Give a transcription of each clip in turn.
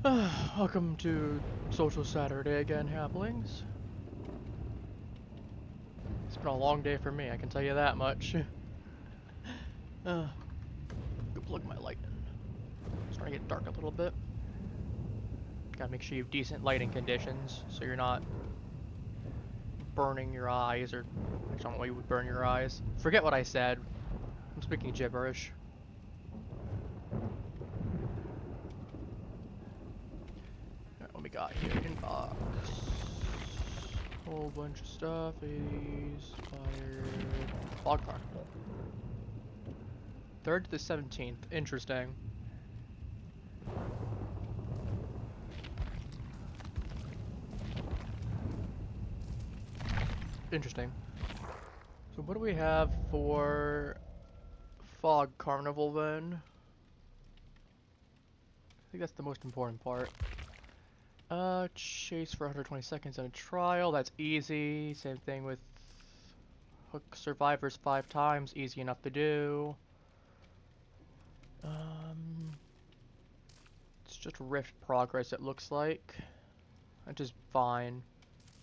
Welcome to Social Saturday again, Haplings. It's been a long day for me, I can tell you that much. Go plug my light in. It's starting to get dark a little bit. Gotta make sure you have decent lighting conditions, so you're not burning your eyes, or I don't know why you would burn your eyes. Forget what I said. I'm speaking gibberish. Alright, what we got here? Inbox. Whole bunch of stuff. 80s, fire, fog carnival. 3rd to the 17th. Interesting. Interesting. So what do we have for Fog Carnival then? I think that's the most important part. Chase for 120 seconds in a trial. That's easy. Same thing with hook survivors 5 times. Easy enough to do. It's just rift progress, it looks like. Which is fine.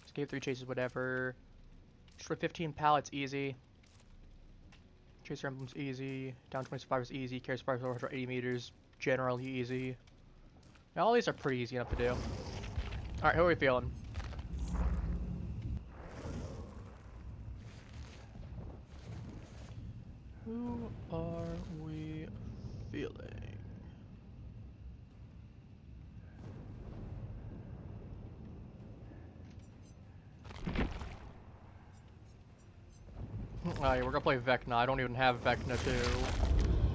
Escape 3 chases, whatever. Destroy 15 pallets, easy. Chaser emblems, easy. Down 20 survivors, easy. Carry survivors over 180 meters, generally easy. Now, all these are pretty easy enough to do. Alright, how are we feeling? Who are we feeling? Alright, we're gonna play Vecna. I don't even have Vecna 2.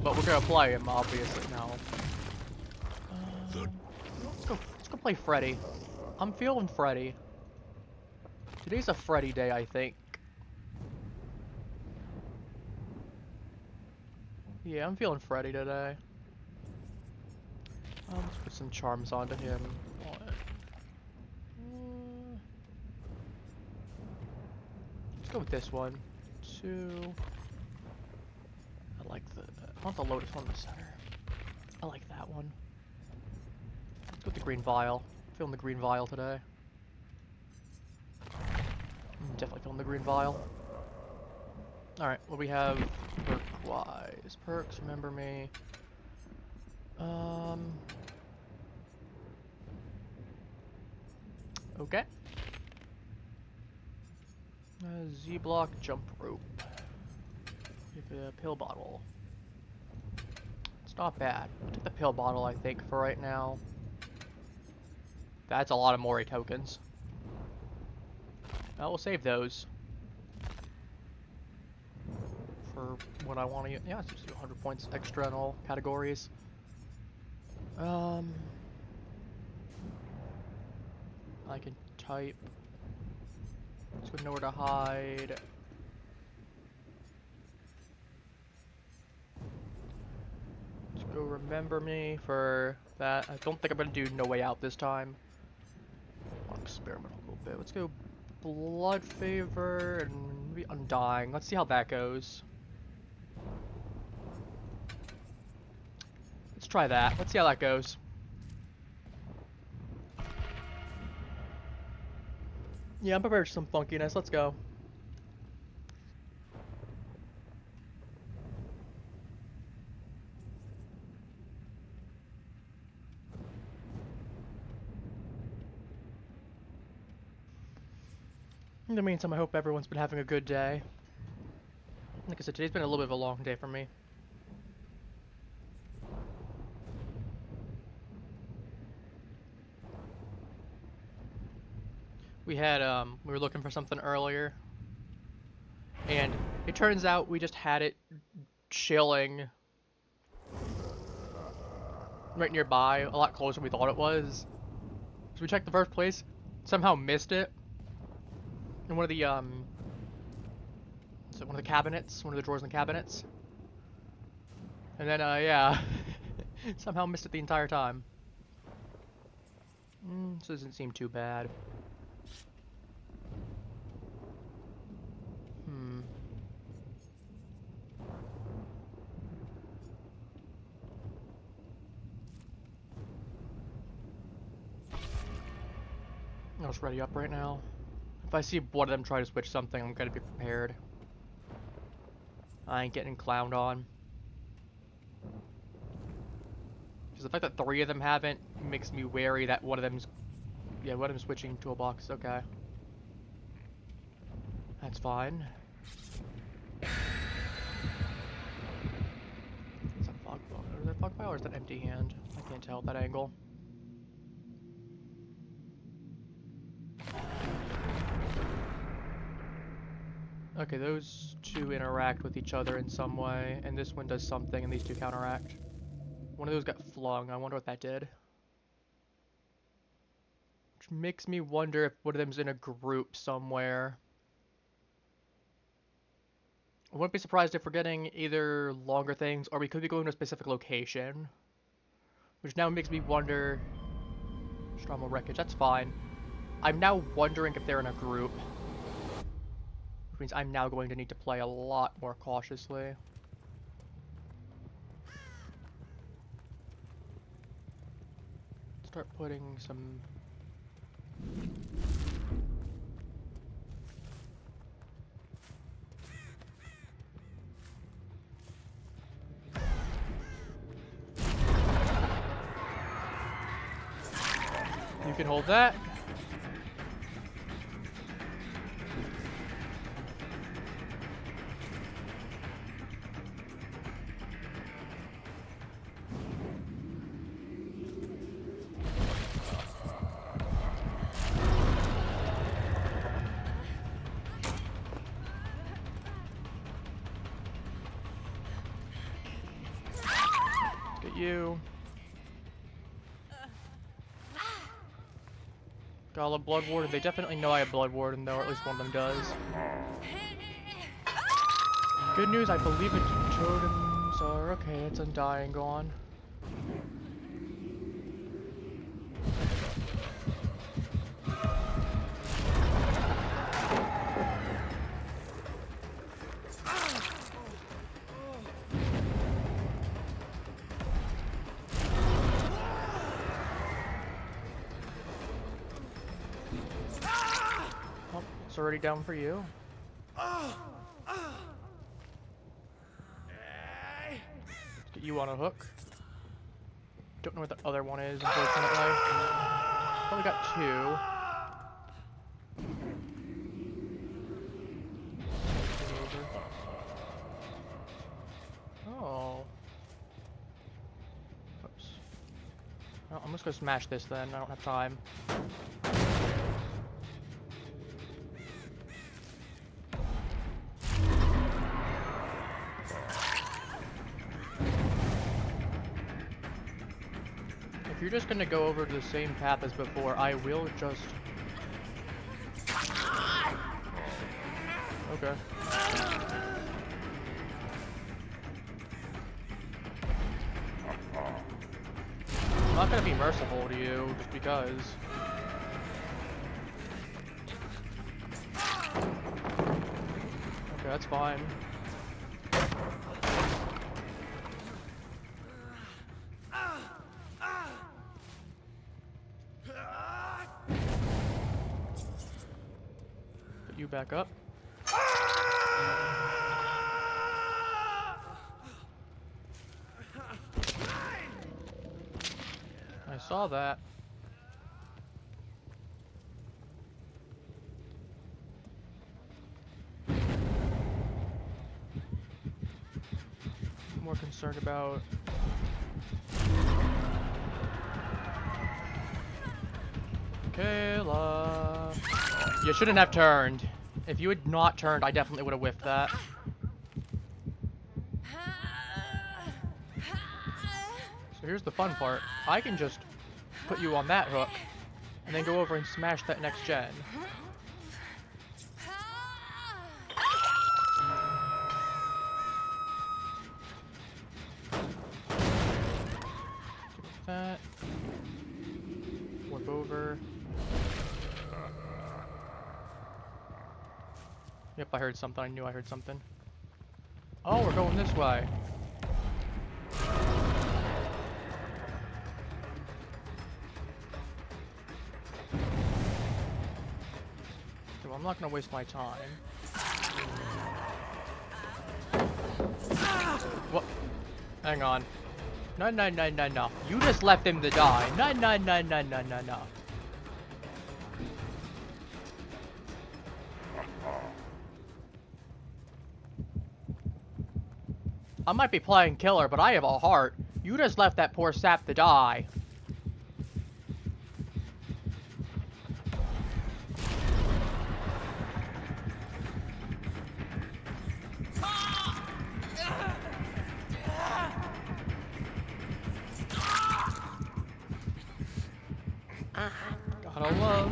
But we're gonna play him, obviously, now. Let's go play Freddy. I'm feeling Freddy. Today's a Freddy day, I think. Yeah, I'm feeling Freddy today. Let's put some charms onto him. Let's go with this one. 2. I like the... I want the Lotus one in the center. I like that one. Let's go with the green vial. I'm feeling the green vial today. Definitely feeling the green vial. Alright, what we have perk-wise? Perks, remember me. Okay. Z-block jump rope. Give it a pill bottle. It's not bad. I'll take the pill bottle, I think, for right now. That's a lot of Mori tokens. We'll save those for what I want to use. Yeah, it's just 100 points extra in all categories. I can type. So nowhere to hide. Let's go remember me for that. I don't think I'm gonna do No Way Out this time. I'll experiment a little bit. Let's go Blood Favor and maybe Undying. Let's see how that goes. Let's try that. Let's see how that goes. Yeah, I'm prepared for some funkiness. Let's go. In the meantime, I hope everyone's been having a good day. Like I said, today's been a little bit of a long day for me. We had, we were looking for something earlier. And it turns out we just had it chilling right nearby, a lot closer than we thought it was. So we checked the first place, somehow missed it. In one of the, so one of the cabinets, one of the drawers in the cabinets. And then, yeah, somehow missed it the entire time. This doesn't seem too bad. I'm just ready up right now. If I see one of them try to switch something, I'm gonna be prepared. I ain't getting clowned on. Because the fact that 3 of them haven't makes me wary that one of them's... Yeah, one of them's switching toolbox. Okay. That's fine. Is that fog ball? Is that fog pile or is that empty hand? I can't tell at that angle. Okay, those 2 interact with each other in some way, and this one does something, and these 2 counteract. One of those got flung. I wonder what that did. Which makes me wonder if one of them's in a group somewhere. I wouldn't be surprised if we're getting either longer things, or we could be going to a specific location. Which now makes me wonder... Stromal wreckage, that's fine. I'm now wondering if they're in a group. Which means I'm now going to need to play a lot more cautiously. Start putting some... You can hold that. Get you. Got a Blood Warden. They definitely know I have Blood Warden, though, or at least one of them does. Good news, I believe the totems are okay. It's Undying gone. It's already down for you. Let's get you on a hook. Don't know what the other one is, unfortunately. Probably got 2. Oh. Oops. Well, I'm just gonna smash this then. I don't have time. If you're just gonna go over to the same path as before, I will just... Okay. I'm not gonna be merciful to you, just because. Okay, that's fine. Put you back up. I saw that. More concerned about Kayla. You shouldn't have turned. If you had not turned, I definitely would have whiffed that. So here's the fun part. I can just put you on that hook, and then go over and smash that next gen. That. Whip over. Yep, I heard something. I knew I heard something. Oh, we're going this way. well, I'm not gonna waste my time. What? Hang on. No, no, no, no, no. You just left him to die. No, no, no, no, no, no, no. I might be playing killer, but I have a heart. You just left that poor sap to die. Gotta love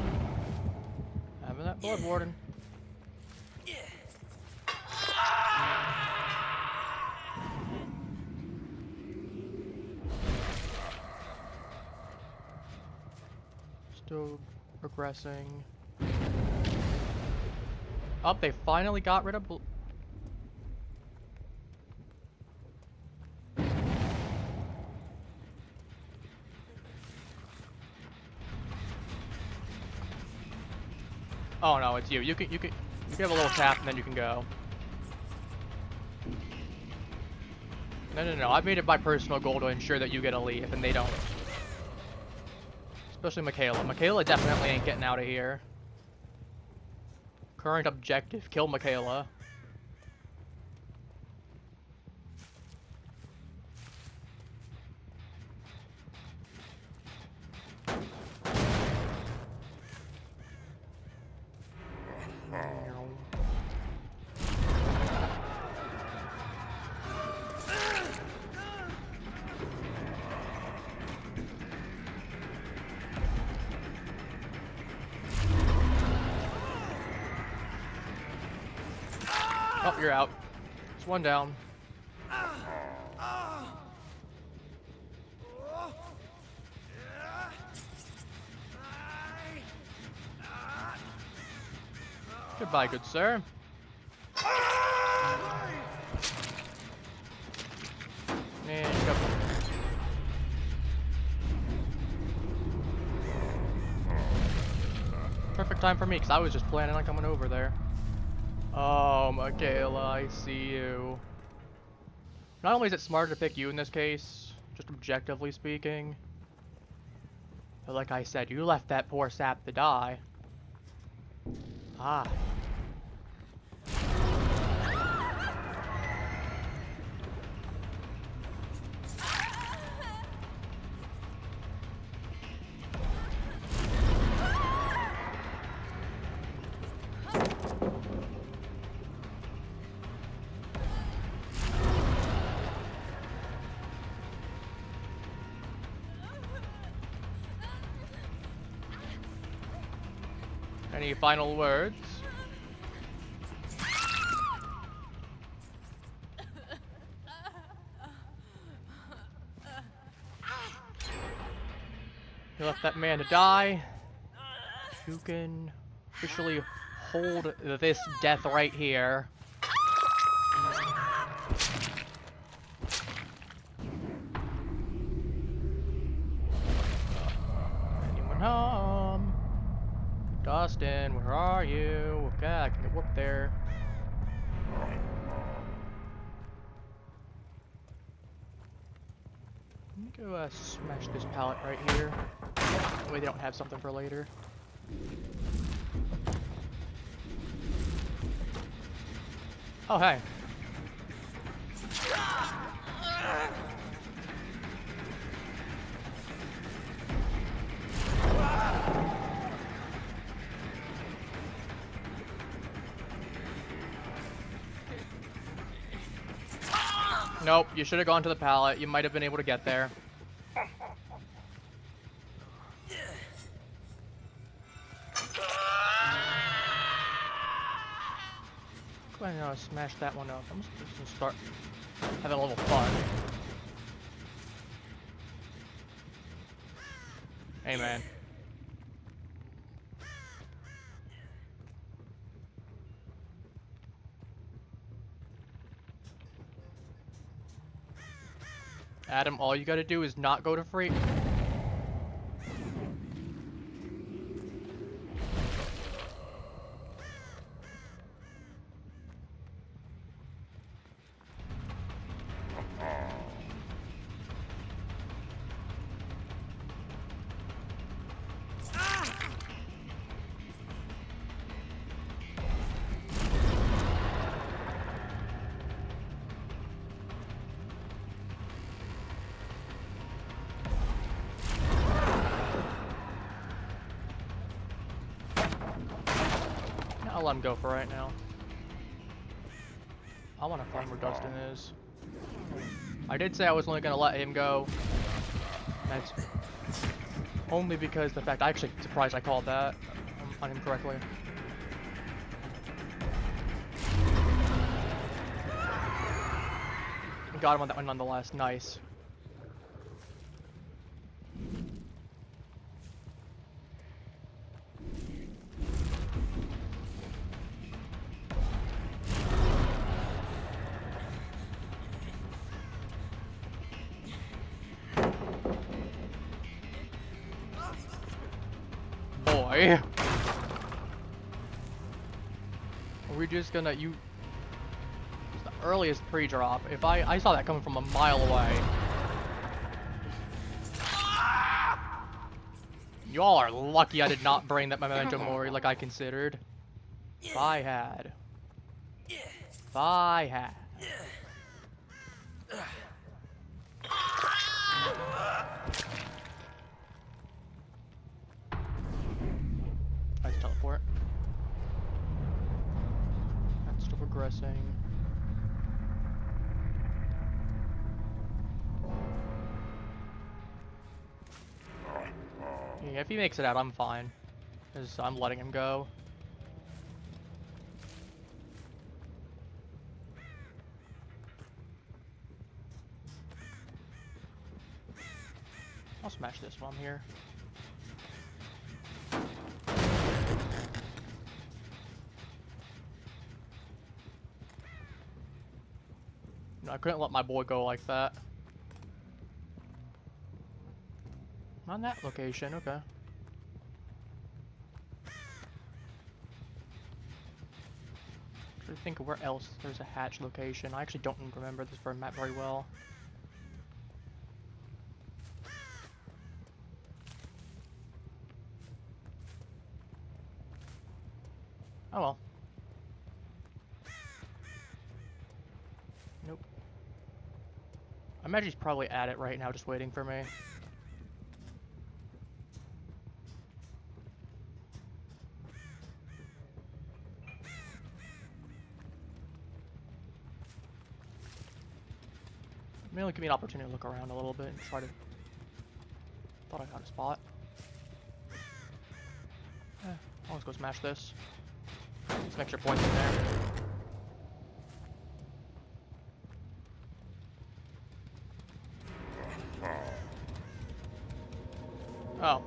having that blood warden. Still progressing. Oh, they finally got rid of Oh no, it's you. You can have a little tap and then you can go. No, no, no. I've made it my personal goal to ensure that you get a leave and they don't. Especially Michaela. Michaela definitely ain't getting out of here. Current objective, kill Michaela. Oh, you're out. It's one down. Goodbye, good sir. And go. Perfect time for me, because I was just planning on coming over there. Oh, Michaela, I see you. Not only is it smarter to pick you in this case, just objectively speaking, but like I said, you left that poor sap to die. Ah. Any final words? You left that man to die. You can officially hold this death right here. Anyone home? Dustin, where are you? Okay, I can get whooped there. Let me go smash this pallet right here. That way they don't have something for later. Oh, hey. Nope, you should have gone to the pallet. You might have been able to get there. Go ahead and smash that one up. I'm just gonna start having a little fun. Hey, man. Adam, all you gotta do is not go to free. I'll let him go for right now. I want to find where Dustin is. I did say I was only going to let him go. That's only because the fact I actually surprised I called that on him correctly. Got him on that one nonetheless. Nice. Boy. Are we just gonna earliest pre-drop. If I saw that coming from a mile away. Y'all are lucky I did not bring that memento mori like I considered. If I had. If I had. Nice teleport. That's still progressing. Yeah, if he makes it out, I'm fine. Because I'm letting him go. I'll smash this while I'm here. No, I couldn't let my boy go like that. On that location, okay. Trying to think of where else there's a hatch location. I actually don't remember this map very well. Oh well. Nope. I imagine he's probably at it right now, just waiting for me. It'll give me an opportunity to look around a little bit and try to... Thought I got a spot. I'll just go smash this. Some extra points in there. Oh.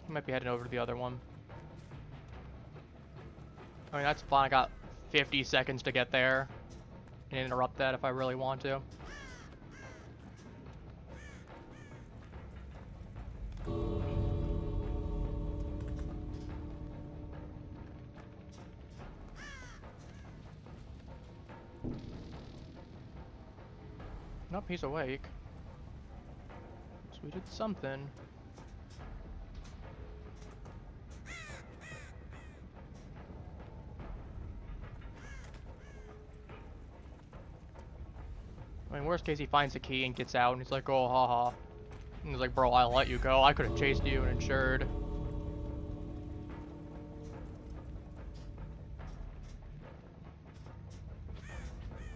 Might be heading over to the other one. I mean, that's fine. I got 50 seconds to get there and interrupt that if I really want to. Nope, he's awake. So we did something. I mean, worst case, he finds the key and gets out, and he's like, oh, haha. And he's like, bro, I'll let you go. I could have chased you and insured.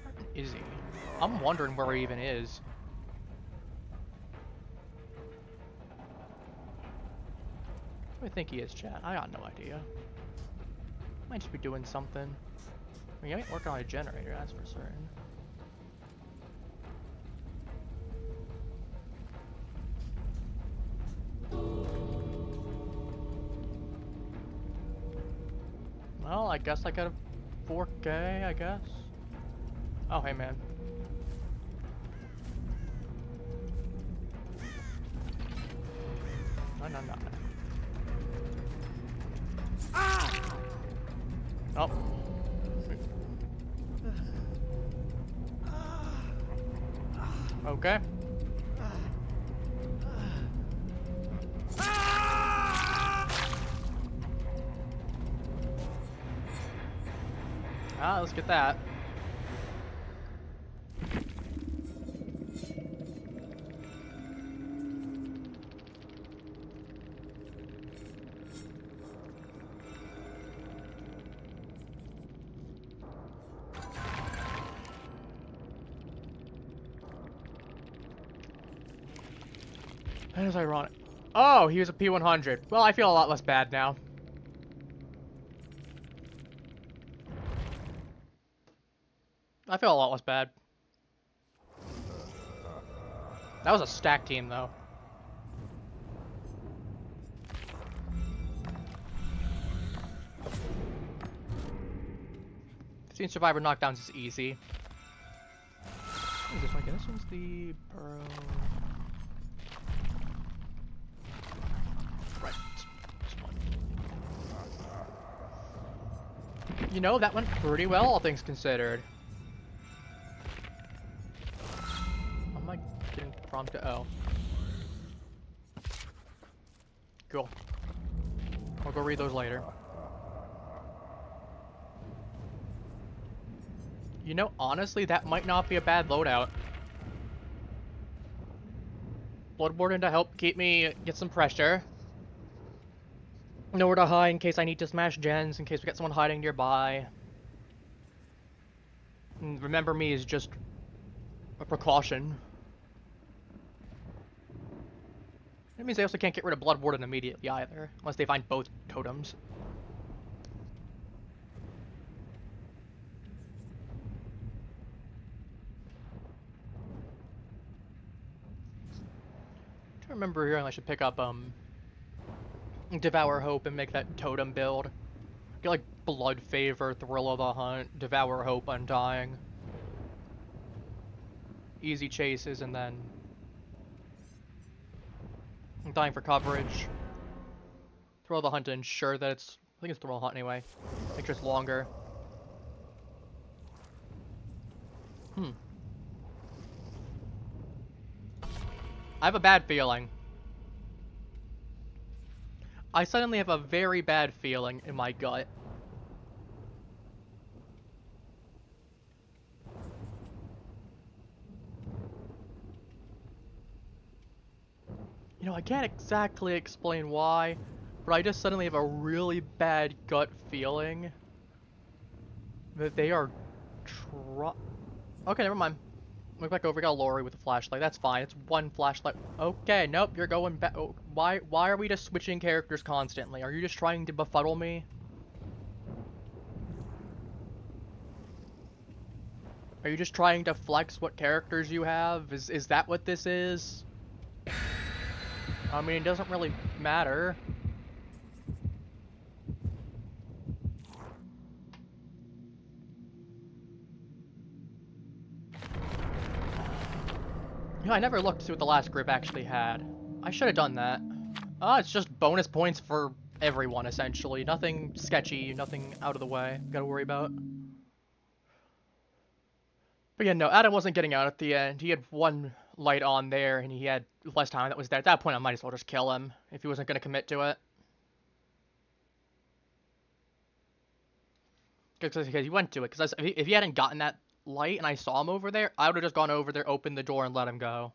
Where is he? I'm wondering where he even is. Where do I think he is, chat? I got no idea. Might just be doing something. I mean, he ain't working on a generator, that's for certain. Well, I guess I got a 4K, I guess. Oh, hey, man. No. Ah! Oh. Okay. Ah, let's get that. That is ironic. Oh, he was a P100. Well, I feel a lot less bad now. I feel a lot less bad. That was a stack team, though. Seeing Survivor knockdowns is easy. What is this one? This one's the Burrow. Right. This one. You know, that went pretty well, all things considered. How am I getting from to O? Cool. I'll go read those later. You know, honestly, that might not be a bad loadout. Blood Warden to help keep me, get some pressure. Nowhere to hide in case I need to smash gens, in case we get someone hiding nearby. And remember me is just a precaution. That means they also can't get rid of Blood Warden immediately either, unless they find both totems. I remember hearing I should pick up Devour Hope and make that totem build. Get like Blood Favor, Thrill of the Hunt, Devour Hope, Undying. Easy chases, and then Undying for coverage. Thrill of the Hunt to ensure that it's, I think it's Thrill of the Hunt anyway. Make sure it's longer. I have a bad feeling. I suddenly have a very bad feeling in my gut. You know, I can't exactly explain why, but I just suddenly have a really bad gut feeling that they are Okay, never mind. Look back over, we got Lori with a flashlight. That's fine. It's one flashlight. Okay, nope, you're going back. Oh, why are we just switching characters constantly? Are you just trying to befuddle me? Are you just trying to flex what characters you have? Is that what this is? I mean, it doesn't really matter. You know, I never looked to see what the last group actually had. I should have done that. It's just bonus points for everyone, essentially. Nothing sketchy, nothing out of the way. Gotta worry about. But yeah, no, Adam wasn't getting out at the end. He had one light on there, and he had less time that was there. At that point, I might as well just kill him, if he wasn't gonna commit to it. Because he went to it. Because if he hadn't gotten that light and I saw him over there, I would have just gone over there, opened the door, and let him go.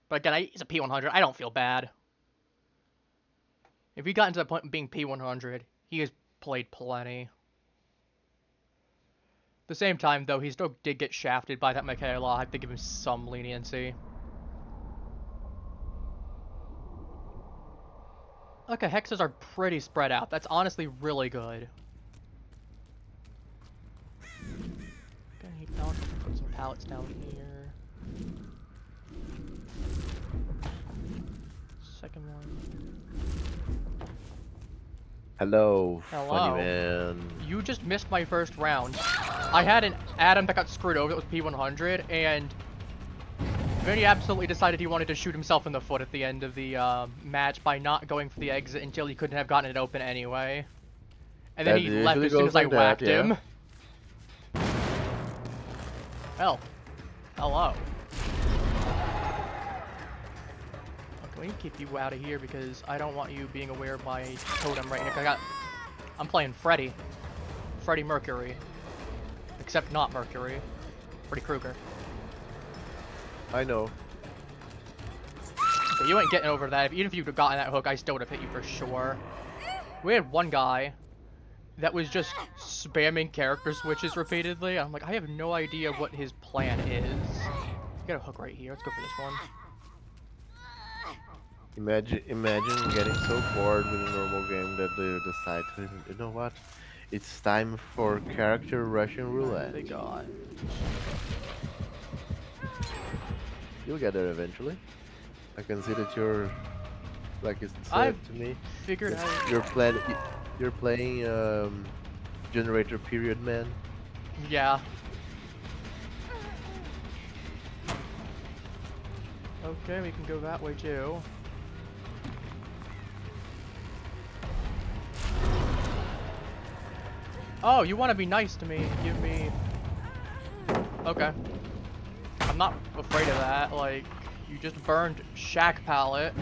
But again, he's a P100. I don't feel bad. If he got into the point of being P100, he has played plenty. At the same time, though, he still did get shafted by that Michaela. I have to give him some leniency. Okay, hexes are pretty spread out. That's honestly really good. Gonna need pallets. Put some pallets down here. Second one. Hello, Hello. funny man. You just missed my first round. I had an Adam that got screwed over that was P100, and then he absolutely decided he wanted to shoot himself in the foot at the end of the match by not going for the exit until he couldn't have gotten it open anyway. And then he left as soon as I whacked him. Well, hello. Let me keep you out of here because I don't want you being aware of my totem right now. I'm playing Freddy. Freddie Mercury. Except not Mercury. Freddy Krueger. I know. Okay, you ain't getting over that. Even if you'd have gotten that hook, I still would have hit you for sure. We had one guy that was just spamming character switches repeatedly. I'm like, I have no idea what his plan is. Got a hook right here. Let's go for this one. Imagine getting so bored with a normal game that they decide to, you know what? It's time for character Russian roulette. They got. You'll get there eventually. I can see that you're, like it said I've to me, figured out. you're playing generator period man. Yeah. Okay, we can go that way too. Oh, you want to be nice to me? Give me. Okay. I'm not afraid of that. Like, you just burned Shack Pallet.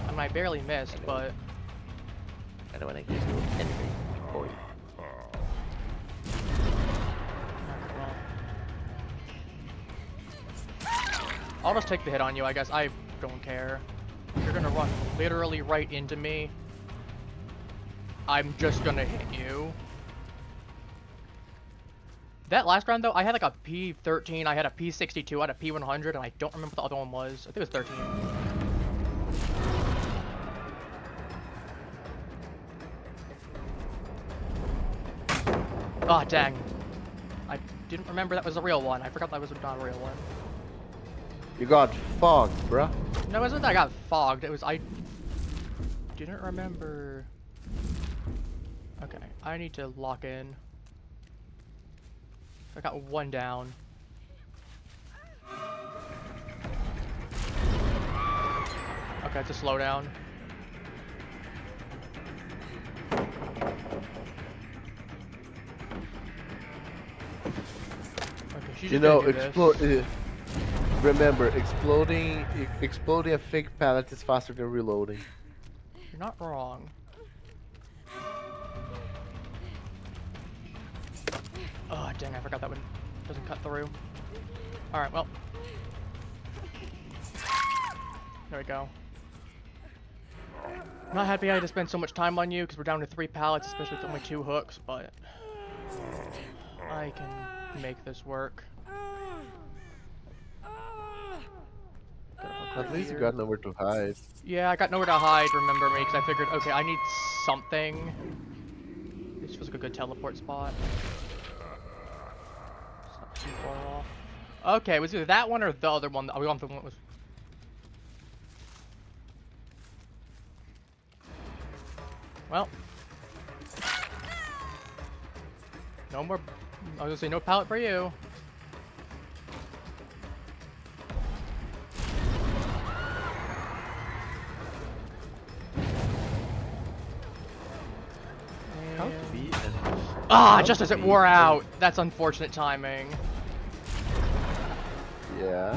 I mean, I barely missed, but. I don't want to give you anything, boy. I'll just take the hit on you, I guess. I don't care. You're gonna run literally right into me. I'm just gonna hit you. That last round, though, I had like a P13, I had a P62, I had a P100, and I don't remember what the other one was. I think it was 13. Oh, dang. I didn't remember that was a real one. I forgot that was not a real one. You got fogged, bruh. No, it wasn't that I got fogged. It was I didn't remember. Okay, I need to lock in. I got one down. Okay, it's a slowdown. Okay, she's You know, remember, exploding a fake pallet is faster than reloading. You're not wrong. Oh, dang, I forgot that one doesn't cut through. Alright, well. There we go. Not happy I had to spend so much time on you, because we're down to 3 pallets, especially with only 2 hooks, but I can make this work. At least you got nowhere to hide. Yeah, I got nowhere to hide, remember me, because I figured, okay, I need something. This feels like a good teleport spot. It's not too far off. Okay, it was either that one or the other one. We want the one that was... Well. No more... I was gonna say no pallet for you. Ah, just as it wore out. That's unfortunate timing. Yeah.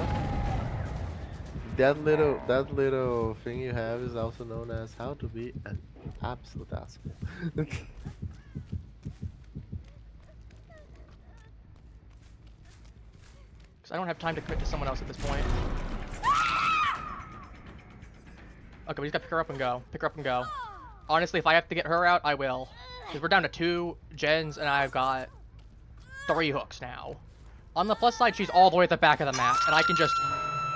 That little thing you have is also known as how to be an absolute asshole. Because I don't have time to commit to someone else at this point. Okay, we just gotta pick her up and go. Pick her up and go. Honestly, if I have to get her out, I will. Because we're down to 2 gens, and I've got 3 hooks now. On the plus side, she's all the way at the back of the map, and I can just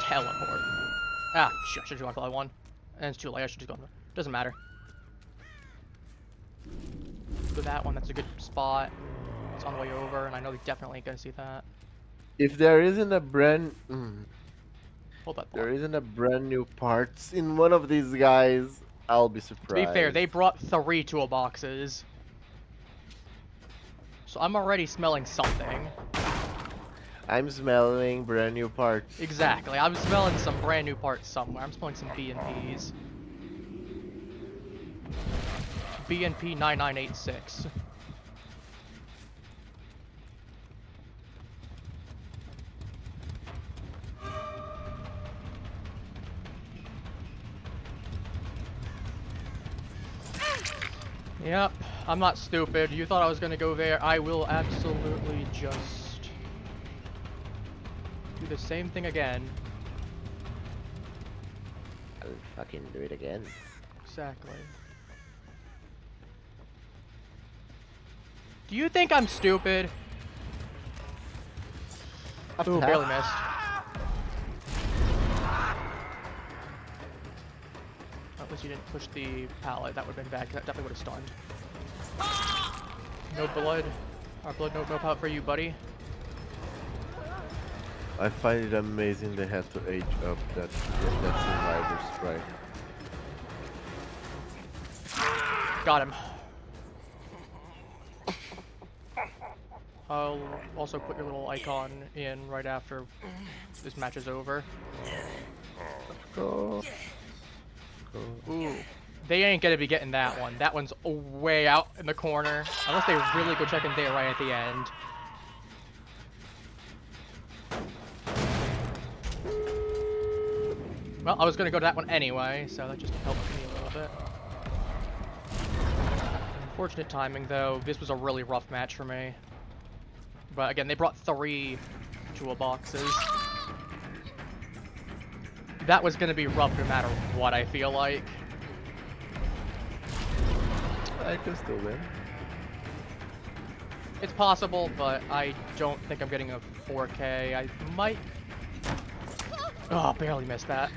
teleport. Ah, shit, I should have gone for that one. And it's too late, I should just go. Doesn't matter. Go that one, that's a good spot. It's on the way over, and I know they definitely ain't gonna see that. if there isn't a Hold that thought. there isn't a brand new parts in one of these guys, I'll be surprised. To be fair, they brought 3 toolboxes. So I'm already smelling something. I'm smelling brand new parts. Exactly, I'm smelling some brand new parts somewhere. I'm smelling some B&Ps. B&P 9986. Yep, I'm not stupid. You thought I was gonna go there. I will absolutely just do the same thing again. I'll fucking do it again. Exactly. Do you think I'm stupid? Ooh, barely missed. At least you didn't push the pallet. That would have been bad, 'cause that definitely would have stunned. No blood. Our blood, no pallet for you, buddy. I find it amazing they had to age up that survivor sprite. Got him. I'll also put your little icon in right after this match is over. Go. Ooh. They ain't gonna be getting that one. That one's way out in the corner. Unless they really go check in there right at the end. Well, I was gonna go to that one anyway, so that just helped me a little bit. Unfortunate timing, though. This was a really rough match for me. But again, they brought 3 jewel boxes. That was gonna be rough no matter what, I feel like. I can still win. It's possible, but I don't think I'm getting a 4K. I might... Oh, barely missed that.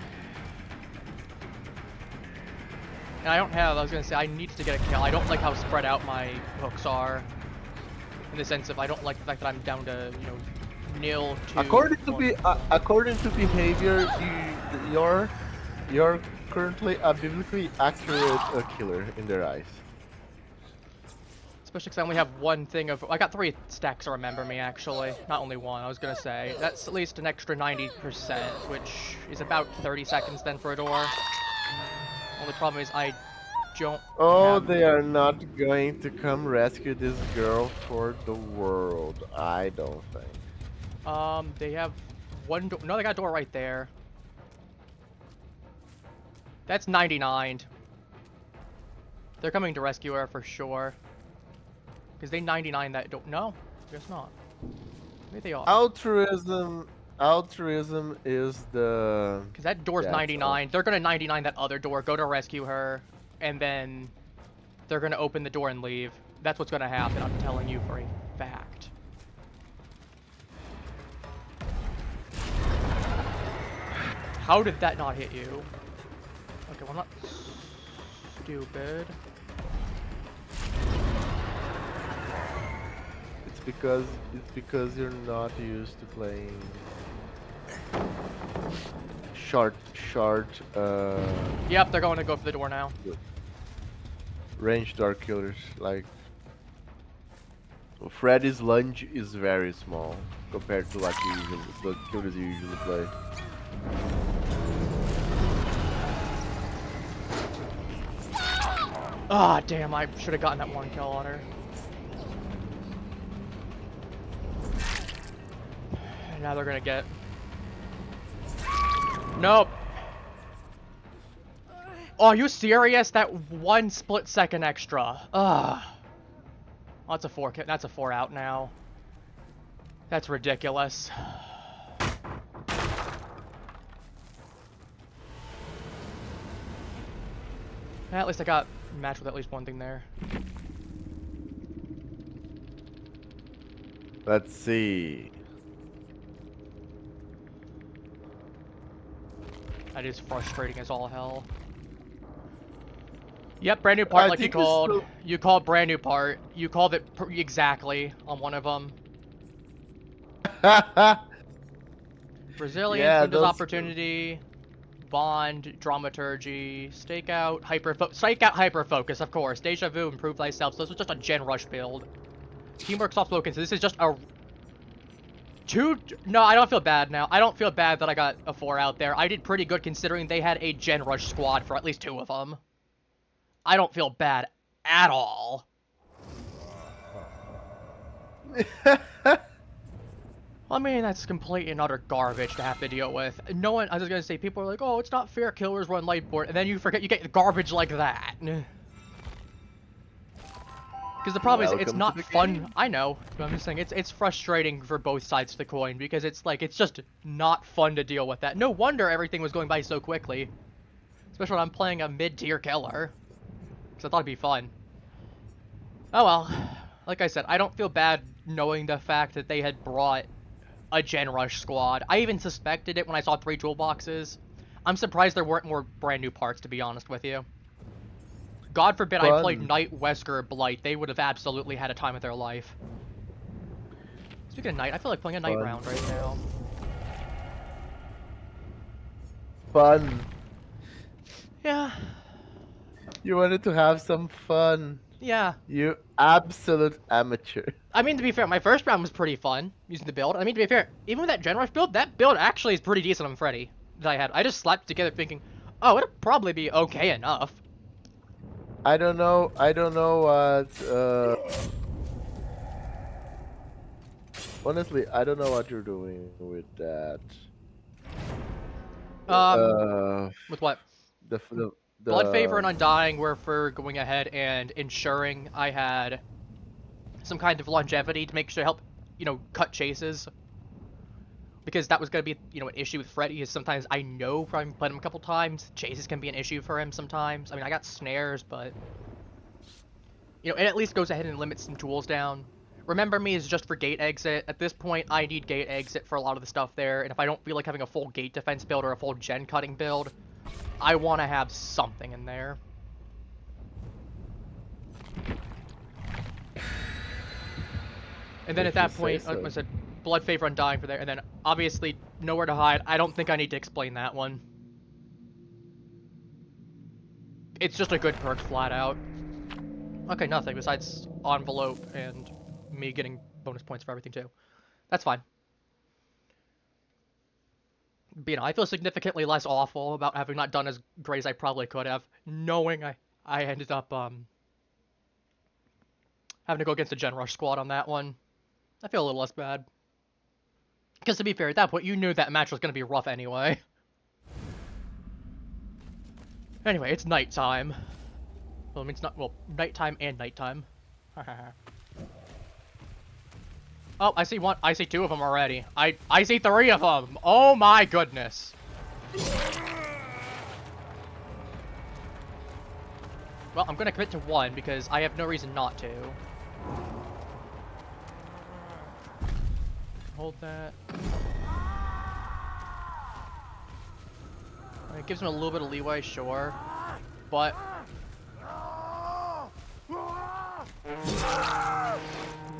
And I don't have, I was gonna say, I need to get a kill. I don't like how spread out my hooks are. In the sense of, I don't like the fact that I'm down to, you know, 0, 2, According to behavior, you're currently a biblically accurate killer in their eyes. Especially because I only have one thing of... I got 3 stacks to remember me, actually. Not only one, I was gonna say. That's at least an extra 90%, which is about 30 seconds then for a door. Only problem is I don't have... They are not going to come rescue this girl for the world, I don't think. They have one door... No, they got a door right there. That's 99. They're coming to rescue her for sure. Because they 99 that don't... No, I guess not. Maybe they are. Altruism is the... Because that door's 99. They're gonna 99 that other door, go to rescue her, and then they're gonna open the door and leave. That's what's gonna happen, I'm telling you for a fact. How did that not hit you? Okay, well, I'm not stupid. It's because you're not used to playing short Yep, they're going to go for the door now. range dark killers. Like Freddy's lunge is very small compared to what the killers you usually play. Ah, damn, I should have gotten that 1 kill on her. And now they're gonna get... Nope. Oh, are you serious? That 1 split second extra. Ugh. Oh, that's a 4 kill. That's a 4 out now. That's ridiculous. At least I got matched with at least one thing there. Let's see. That is frustrating as all hell. Yep, brand new part like you called. Still... You called brand new part. You called it exactly on one of them. Resilience, yeah, Windows Opportunity, Bond, Dramaturgy, Stakeout, Hyper Focus, of course. Deja Vu, Improve Thyself. So this was just a Gen Rush build. Teamwork, Soft Spoken. So this is just a... No, I don't feel bad now. I don't feel bad that I got a 4 out there. I did pretty good considering they had a Gen Rush squad for at least 2 of them. I don't feel bad at all. I mean, that's complete and utter garbage to have to deal with. No one, I was gonna say, people are like, oh, it's not fair, killers run Lightboard, and then you forget you get garbage like that. Because the problem is, it's Welcome to not the fun. game. I know, but I'm just saying it's frustrating for both sides of the coin because it's like it's just not fun to deal with that. No wonder everything was going by so quickly, especially when I'm playing a mid-tier killer. Because I thought it'd be fun. Oh well, like I said, I don't feel bad knowing the fact that they had brought a Gen Rush squad. I even suspected it when I saw 3 toolboxes. I'm surprised there weren't more brand new parts, to be honest with you. God forbid I played Fun. Knight, Wesker, or Blight. They would have absolutely had a time of their life. Speaking of Knight, I feel like playing a Knight Fun. round right now. Fun. Yeah. You wanted to have some fun. Yeah. You absolute amateur. I mean, to be fair, my first round was pretty fun, using the build. I mean, to be fair, even with that Gen Rush build, that build actually is pretty decent on Freddy that I had. I just slapped it together thinking, oh, it'll probably be okay enough. I don't know. I don't know what. Honestly, I don't know what you're doing with that. Um, Uh, with what? the the Blood Favor the and Undying were for going ahead and ensuring I had some kind of longevity to make sure to help, cut chases. Because that was going to be, an issue with Freddy is sometimes I know from playing him a couple times, chases can be an issue for him sometimes. I mean, I got snares, but, it at least goes ahead and limits some tools down. Remember Me is just for gate exit. At this point, I need gate exit for a lot of the stuff there, and if I don't feel like having a full gate defense build or a full gen cutting build, I want to have something in there. And then at if you that say point, so. I said, Blood Favor Undying for there, and then obviously Nowhere to Hide. I don't think I need to explain that one. It's just a good perk flat out. Okay, nothing besides envelope and me getting bonus points for everything too. That's fine. But, I feel significantly less awful about having not done as great as I probably could have, knowing I ended up having to go against a Gen Rush squad on that one. I feel a little less bad. Because to be fair, at that point, you knew that match was going to be rough anyway. Anyway, it's nighttime. Well, I mean, it's not, well, nighttime and nighttime. Oh, I see one. I see 2 of them already. I see 3 of them. Oh my goodness. Well, I'm gonna commit to 1 because I have no reason not to. Hold that. It gives him a little bit of leeway, sure, but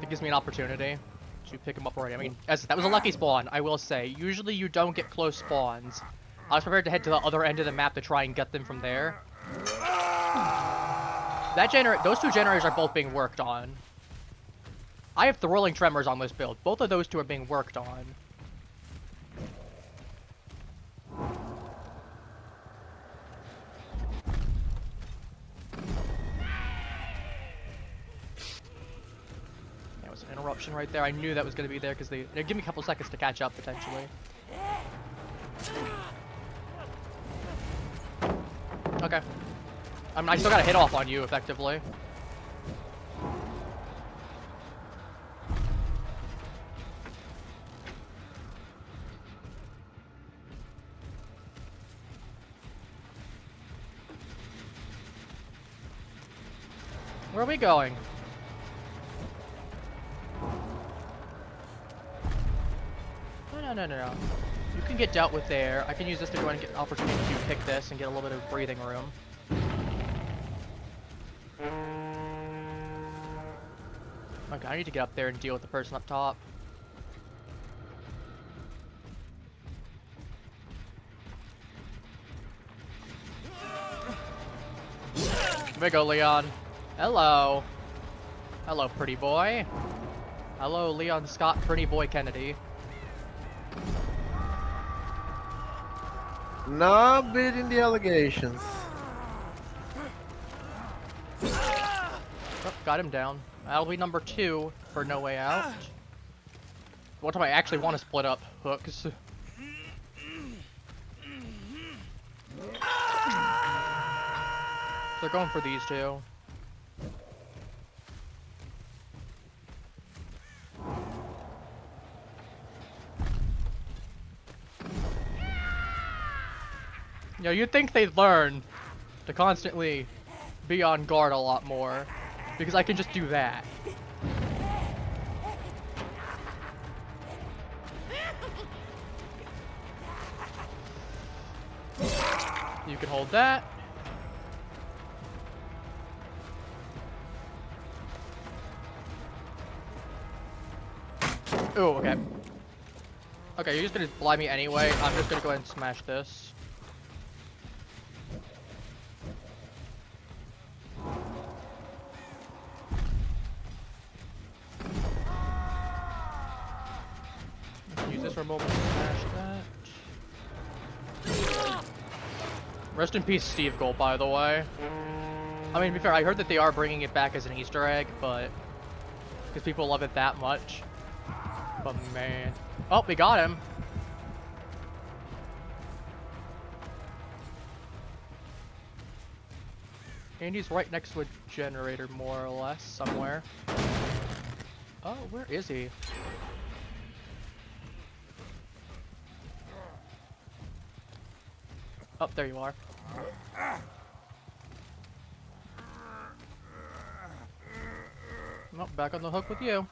it gives me an opportunity to pick him up already. I mean, that was a lucky spawn, I will say. Usually you don't get close spawns. I was prepared to head to the other end of the map to try and get them from there. Those 2 generators are both being worked on. I have Thrilling Tremors on this build. Both of those 2 are being worked on. That was an interruption right there. I knew that was going to be there because they give me a couple seconds to catch up, potentially. Okay. I mean, I still got a hit off on you, effectively. Where are we going? No. You can get dealt with there. I can use this to go ahead and get an opportunity to pick this and get a little bit of breathing room. Okay, I need to get up there and deal with the person up top. Here we go, Leon. Hello. Hello, pretty boy. Hello, Leon Scott, pretty boy Kennedy. Not beating the allegations. Oh, got him down. That'll be number 2 for No Way Out. What time I actually want to split up hooks? They're going for these 2. You know, you'd think they'd learn to constantly be on guard a lot more, because I can just do that. You can hold that. Oh, okay. Okay, you're just gonna blind me anyway. I'm just gonna go ahead and smash this. Use this for a moment to smash that. Rest in peace, Steve Gold, by the way. I mean, to be fair, I heard that they are bringing it back as an Easter egg, but because people love it that much. But man, oh, we got him. And he's right next to a generator, more or less, somewhere. Oh, where is he? Oh, there you are. Oh, back on the hook with you.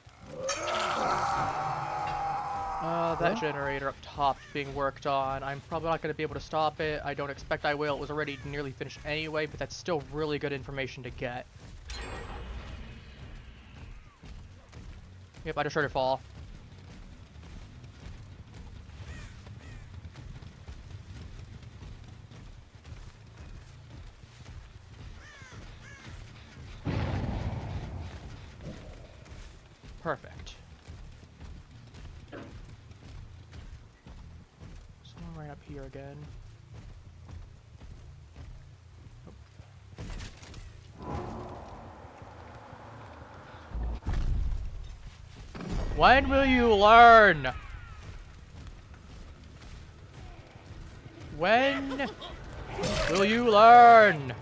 That generator up top is being worked on. I'm probably not going to be able to stop it. I don't expect I will. It was already nearly finished anyway, but that's still really good information to get. Yep, I just heard it fall. Perfect. Someone right up here again. When will you learn? When will you learn?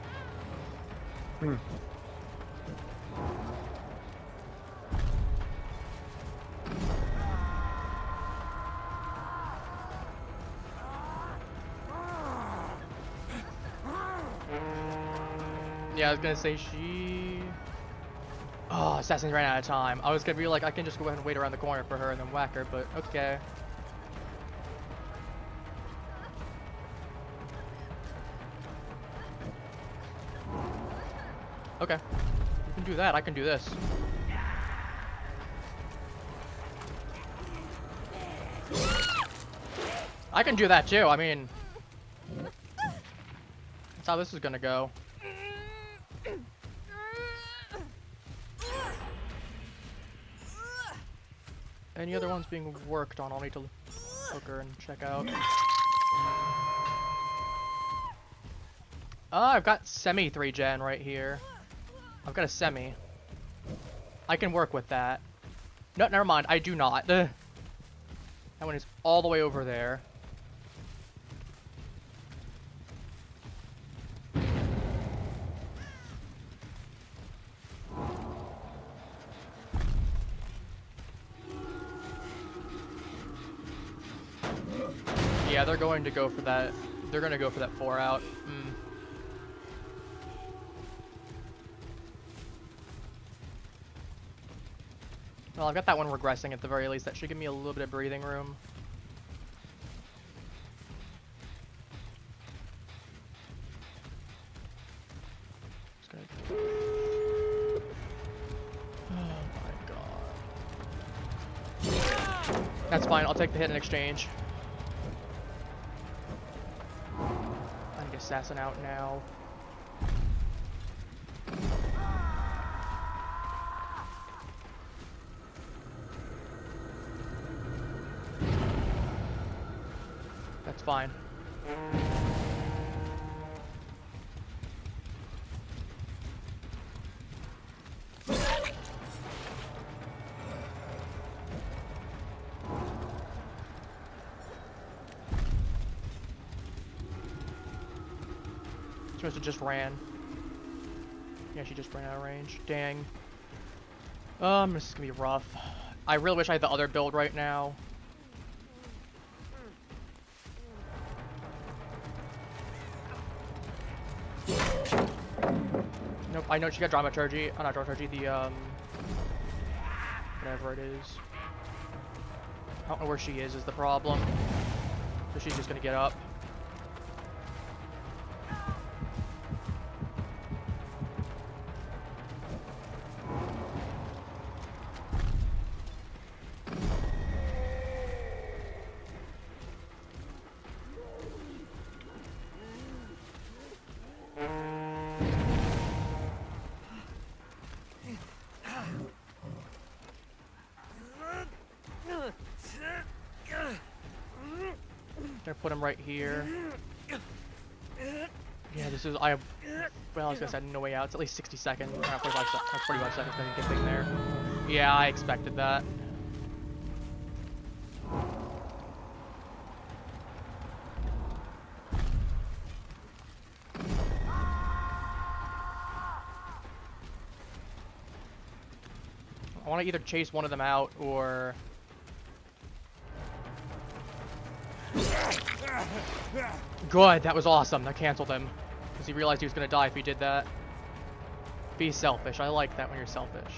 Yeah, I was gonna say she... Oh, Assassin's ran out of time. I was gonna be like, I can just go ahead and wait around the corner for her and then whack her, but okay. Okay. You can do that, I can do this. I can do that too, I mean... That's how this is gonna go. Any other ones being worked on, I'll need to look her and check out. I've got semi 3-gen right here. I've got a semi. I can work with that. No, never mind, I do not. That one is all the way over there. Yeah, they're going to go for that. They're going to go for that 4 out. Well, I've got that one regressing at the very least. That should give me a little bit of breathing room. Just gonna... Oh my god. That's fine. I'll take the hit in exchange. I need Assassin out now. That's fine. She must have just ran. Yeah, she just ran out of range. Dang. This is gonna be rough. I really wish I had the other build right now. I know she got dramaturgy. Oh, not dramaturgy. The whatever it is. I don't know where she is the problem. So she's just gonna get up. Gonna put him right here. Yeah, this is well, I was gonna say no way out. It's at least 60 seconds. 45 seconds. Gonna get thing there. Yeah, I expected that. I want to either chase one of them out or. Good, that was awesome. That canceled him. Because he realized he was going to die if he did that. Be selfish. I like that when you're selfish.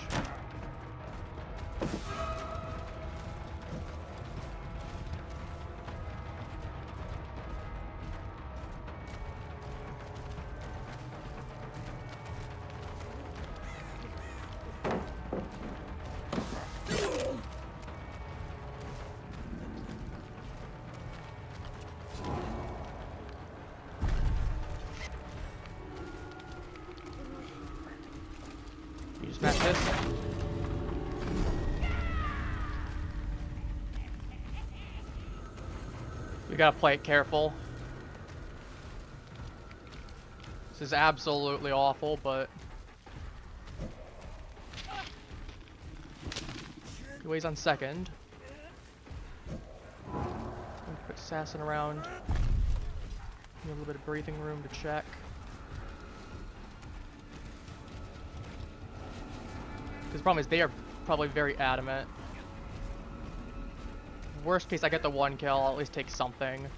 You just smash this. You gotta play it careful. This is absolutely awful, but... He weighs on second. Put Assassin around. A little bit of breathing room to check. Because the problem is they are probably very adamant. Worst case, I get the one kill. I'll at least take something.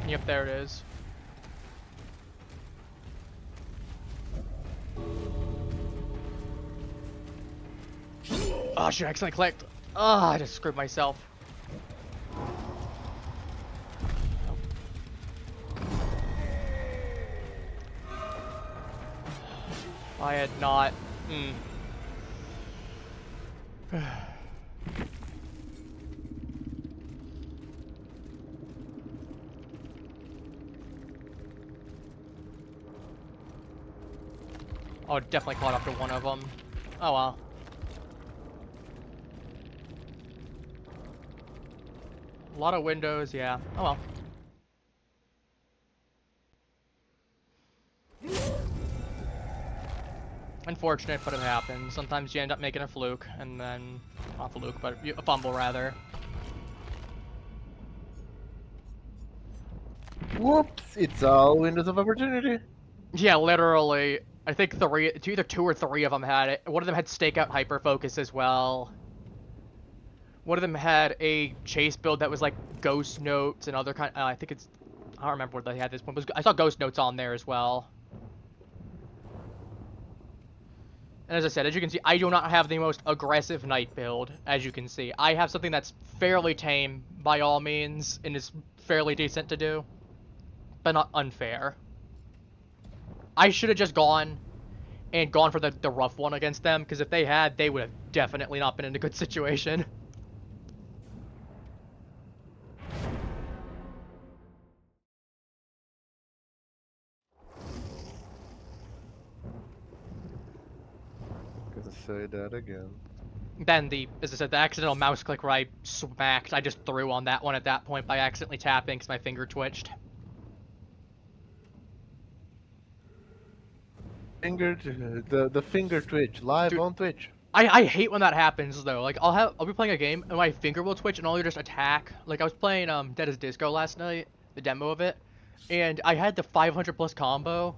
Yep, there it is. Oh shit, I accidentally clicked. Oh, I just screwed myself. I had not. Oh, definitely caught up to one of them. Oh well. A lot of windows, yeah. Oh well. Unfortunate, but it happens. Sometimes you end up making a fluke, and then... Not fluke, but a fumble, rather. Whoops! It's all windows of opportunity. Yeah, literally. I think either two or three of them had it. One of them had stakeout hyper focus as well. One of them had a chase build that was like ghost notes and other kind. I think it's. I don't remember what they had this one. I saw ghost notes on there as well. And as I said, as you can see, I do not have the most aggressive knight build. As you can see, I have something that's fairly tame by all means and is fairly decent to do, but not unfair. I should have just gone for the rough one against them, because if they had, they would have definitely not been in a good situation. Gonna say that again. Then as I said, the accidental mouse click where I smacked, I just threw on that one at that point by accidentally tapping because my finger twitched. The finger twitch live. Dude, on Twitch. I hate when that happens though. Like I'll be playing a game and my finger will twitch and I'll just attack. Like I was playing Dead as Disco last night, the demo of it, and I had the 500+ combo,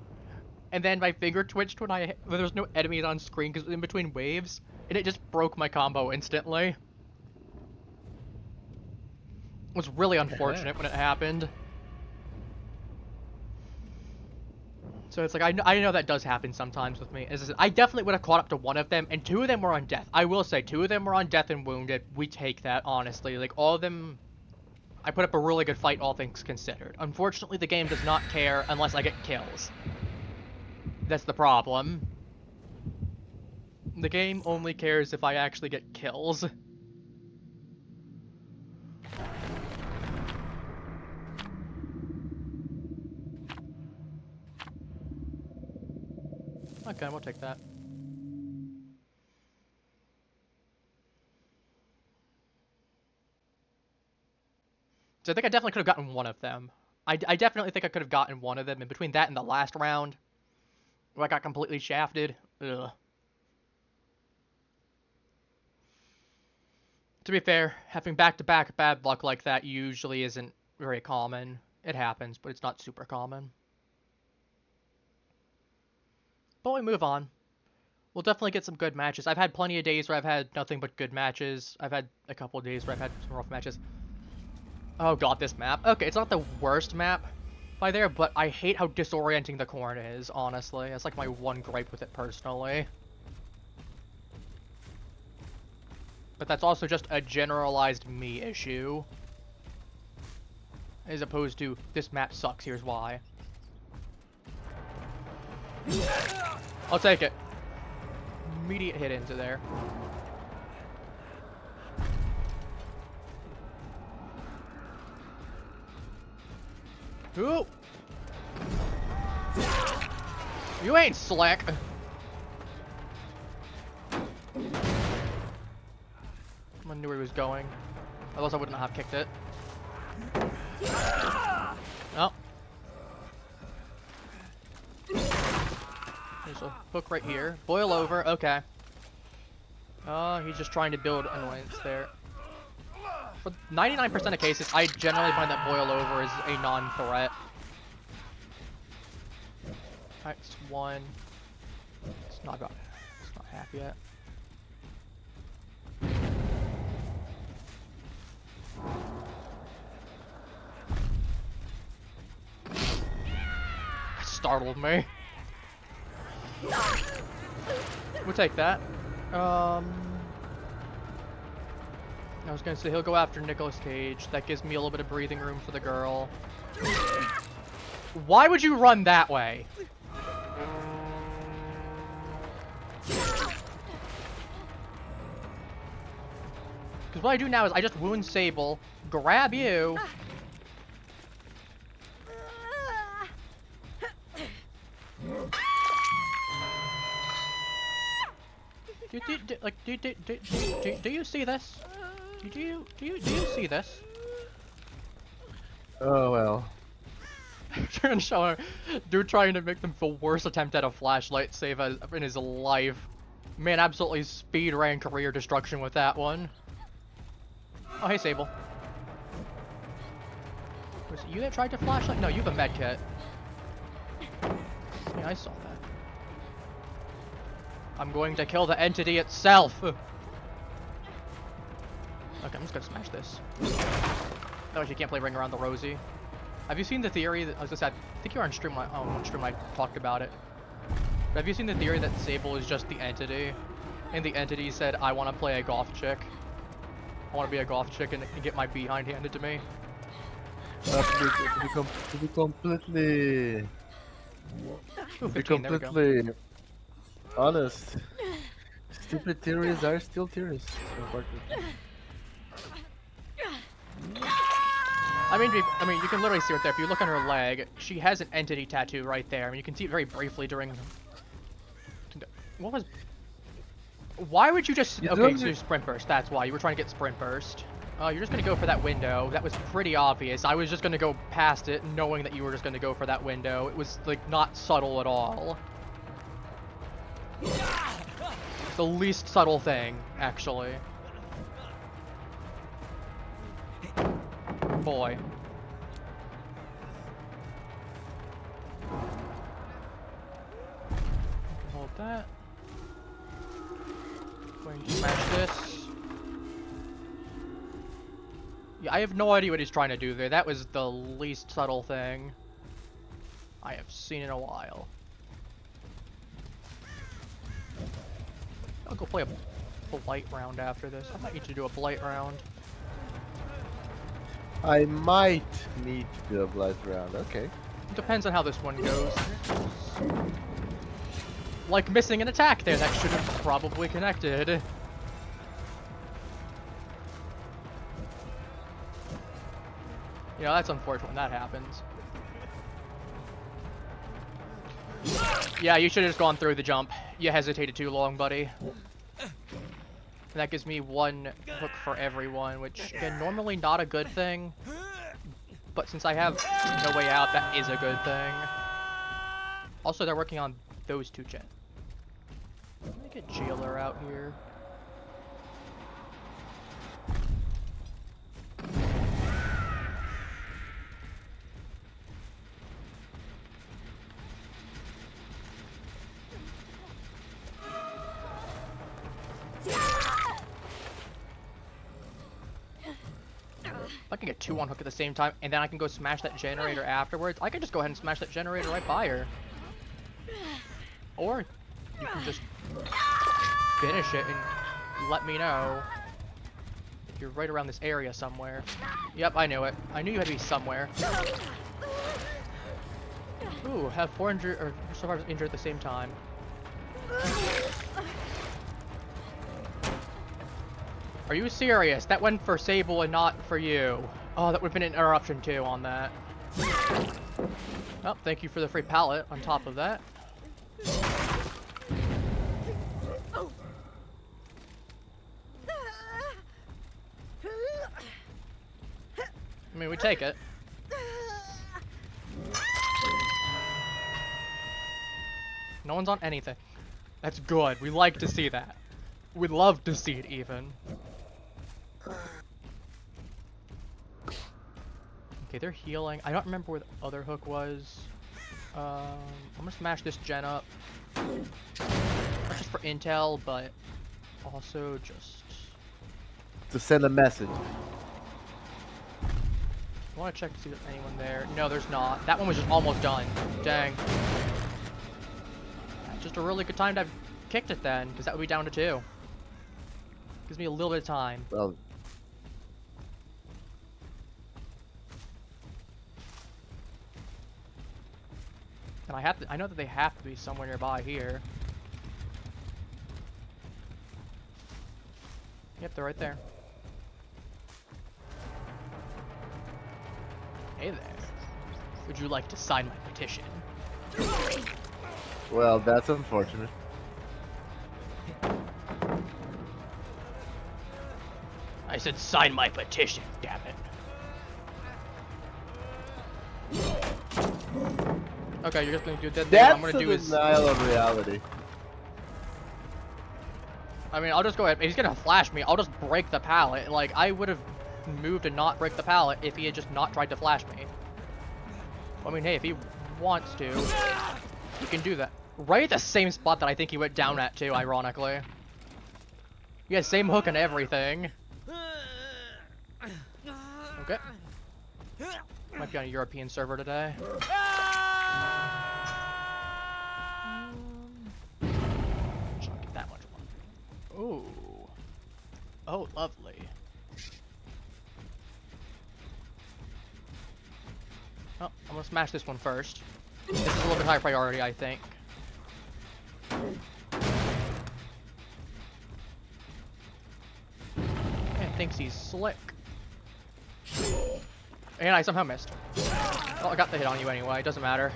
and then my finger twitched when there was no enemies on screen because it was in between waves, and it just broke my combo instantly. It was really unfortunate when it happened. So it's like, I know that does happen sometimes with me. As I said, I definitely would have caught up to one of them, and two of them were on death. I will say, two of them were on death and wounded. We take that, honestly. Like, all of them, I put up a really good fight, all things considered. Unfortunately, the game does not care unless I get kills. That's the problem. The game only cares if I actually get kills. Okay, we'll take that. So I think I definitely could have gotten one of them. I definitely think I could have gotten one of them. And between that and the last round, where I got completely shafted, ugh. To be fair, having back-to-back bad luck like that usually isn't very common. It happens, but it's not super common. But we move on. We'll definitely get some good matches. I've had plenty of days where I've had nothing but good matches. I've had a couple of days where I've had some rough matches. Oh god, this map. Okay, it's not the worst map by there, but I hate how disorienting the corn is, honestly. That's like my one gripe with it personally. But that's also just a generalized me issue. As opposed to, this map sucks, here's why. I'll take it. Immediate hit into there. Ooh! You ain't slick! I knew where he was going. Otherwise I wouldn't have kicked it. Oh. There's a hook right here. Boil over, okay. He's just trying to build annoyance there. For 99% of cases, I generally find that boil over is a non-threat. X1. It's not half yet. Startled me. We'll take that. I was gonna say he'll go after Nicolas Cage. That gives me a little bit of breathing room for the girl. Why would you run that way? Because what I do now is I just wound Sable, grab you. Do you see this? Do you see this? Oh well. Trying to show her, dude trying to make them feel worst attempt at a flashlight save in his life. Man, absolutely speed ran career destruction with that one. Oh, hey Sable. Was it you that tried to flashlight? No, you have a med kit. Yeah, I saw that. I'm going to kill the entity itself! Okay, I'm just gonna smash this. Otherwise you can't play Ring Around the Rosie. Have you seen the theory that, I was gonna say, I think you were on stream, on stream I talked about it. But have you seen the theory that Sable is just the entity? And the entity said, I want to play a goth chick. I want to be a goth chick and get my behind handed to me. To be completely... Ooh, 15, be there we go. completely honest, stupid theories are still theories, unfortunately. I mean, you can literally see right there. If you look on her leg, she has an entity tattoo right there. I mean, you can see it very briefly during. What was? Why would you just? Okay, so sprint burst. That's why you were trying to get sprint burst. Oh, you're just gonna go for that window. That was pretty obvious. I was just gonna go past it, knowing that you were just gonna go for that window. It was like not subtle at all. The least subtle thing, actually. Boy. that. Going to smash this. Yeah, I have no idea what he's trying to do there. That was the least subtle thing I have seen in a while. I'll go play a blight round after this. I might need to do a blight round. I might need to do a blight round. Okay. It depends on how this one goes. Like missing an attack there that should have probably connected. You know, that's unfortunate when that happens. Yeah, you should have just gone through the jump. You hesitated too long, buddy. And that gives me one hook for everyone, which, again, normally not a good thing. But since I have no way out, that is a good thing. Also, they're working on those two gens. Let me get Jailer out here. If I can get two on hook at the same time, and then I can go smash that generator afterwards, I can just go ahead and smash that generator right by her. Or you can just finish it and let me know if you're right around this area somewhere. Yep, I knew it. I knew you had to be somewhere. Ooh, have 400 or survivors injured at the same time. Are you serious? That went for Sable and not for you. Oh, that would have been an interruption too on that. Oh, thank you for the free pallet on top of that. I mean, we take it. No one's on anything. That's good. We like to see that. We'd love to see it even. Okay, they're healing. I don't remember where the other hook was. I'm gonna smash this gen up. Not just for intel, but also just To send a message. I want to check to see if there's anyone there. No, there's not. That one was just almost done. Dang. Just a really good time to have kicked it then, because that would be down to 2. Gives me a little bit of time. Well, And I know that they have to be somewhere nearby here. Yep, they're right there. Hey there. Would you like to sign my petition? well, that's unfortunate. I said sign my petition, damn it. Okay, you're just gonna do that. That's I'm gonna do a is denial of reality. I mean, I'll just go ahead. He's gonna flash me. I'll just break the pallet. Like, I would have moved and not break the pallet if he had just not tried to flash me. I mean, hey, if he wants to, he can do that. Right at the same spot that I think he went down at, too, ironically. Yeah, same hook and everything. Okay. Might be on a European server today. Should not get that much more. Ooh. Oh, lovely. Oh, I'm gonna smash this one first. This is a little bit high priority, I think. Man thinks he's slick. And I somehow missed. Oh, I got the hit on you anyway, it doesn't matter.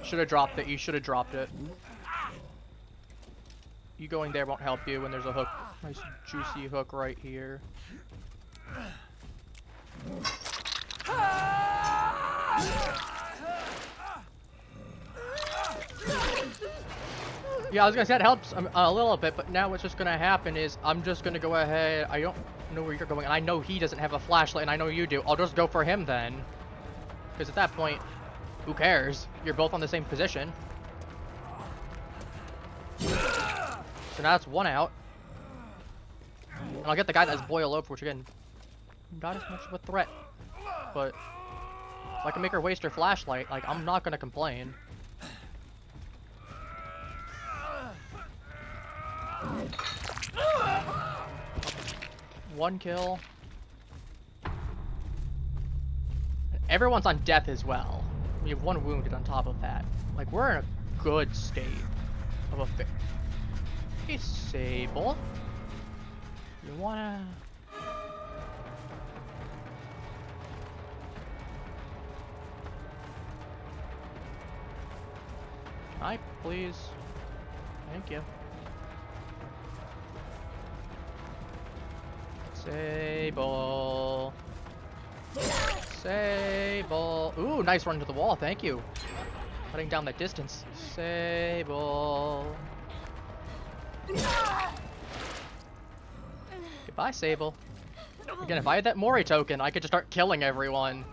Should have dropped it, you should have dropped it. You going there won't help you when there's a hook, nice juicy hook right here. Yeah, I was gonna say that helps a little bit, but now what's just gonna happen is I'm just gonna go ahead. I don't know where you're going, and I know he doesn't have a flashlight, and I know you do. I'll just go for him then. Because at that point, who cares? You're both on the same position. So now that's one out. And I'll get the guy that's boiled over, which again, not as much of a threat. But if I can make her waste her flashlight, like, I'm not gonna complain. One kill. Everyone's on death as well. We have one wounded on top of that. Like, we're in a good state of affairs. Hey, Sable. You wanna... Hi, please. Thank you. Sable. Sable. Ooh, nice run to the wall. Thank you. Cutting down that distance. Sable. Goodbye, Sable. Again, if I had that Mori token, I could just start killing everyone.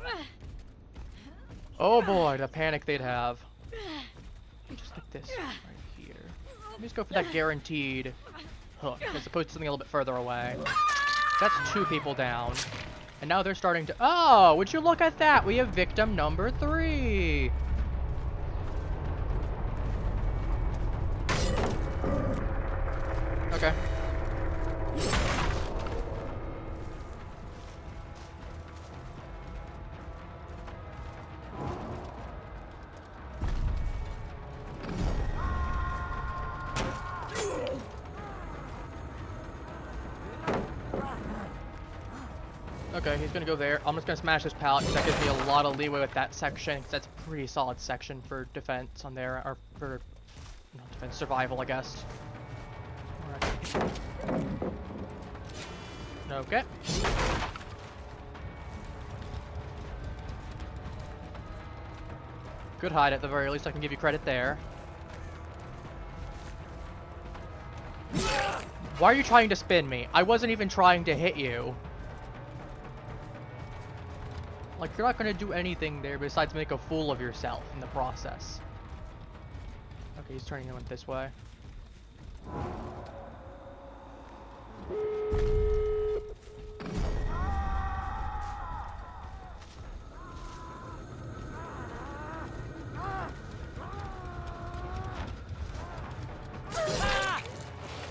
Oh boy, the panic they'd have. Let me just get this right here. Let me just go for that guaranteed hook, as opposed to something a little bit further away. That's 2 people down. And now they're starting to... Oh, would you look at that? We have victim number 3. Okay. Okay, he's gonna go there. I'm just gonna smash this pallet because that gives me a lot of leeway with that section. Because that's a pretty solid section for defense on there, or for not defense, survival, I guess. Alright. Okay. Good hide at the very least. I can give you credit there. Why are you trying to spin me? I wasn't even trying to hit you. Like, you're not gonna do anything there besides make a fool of yourself in the process. Okay, he's turning him this way.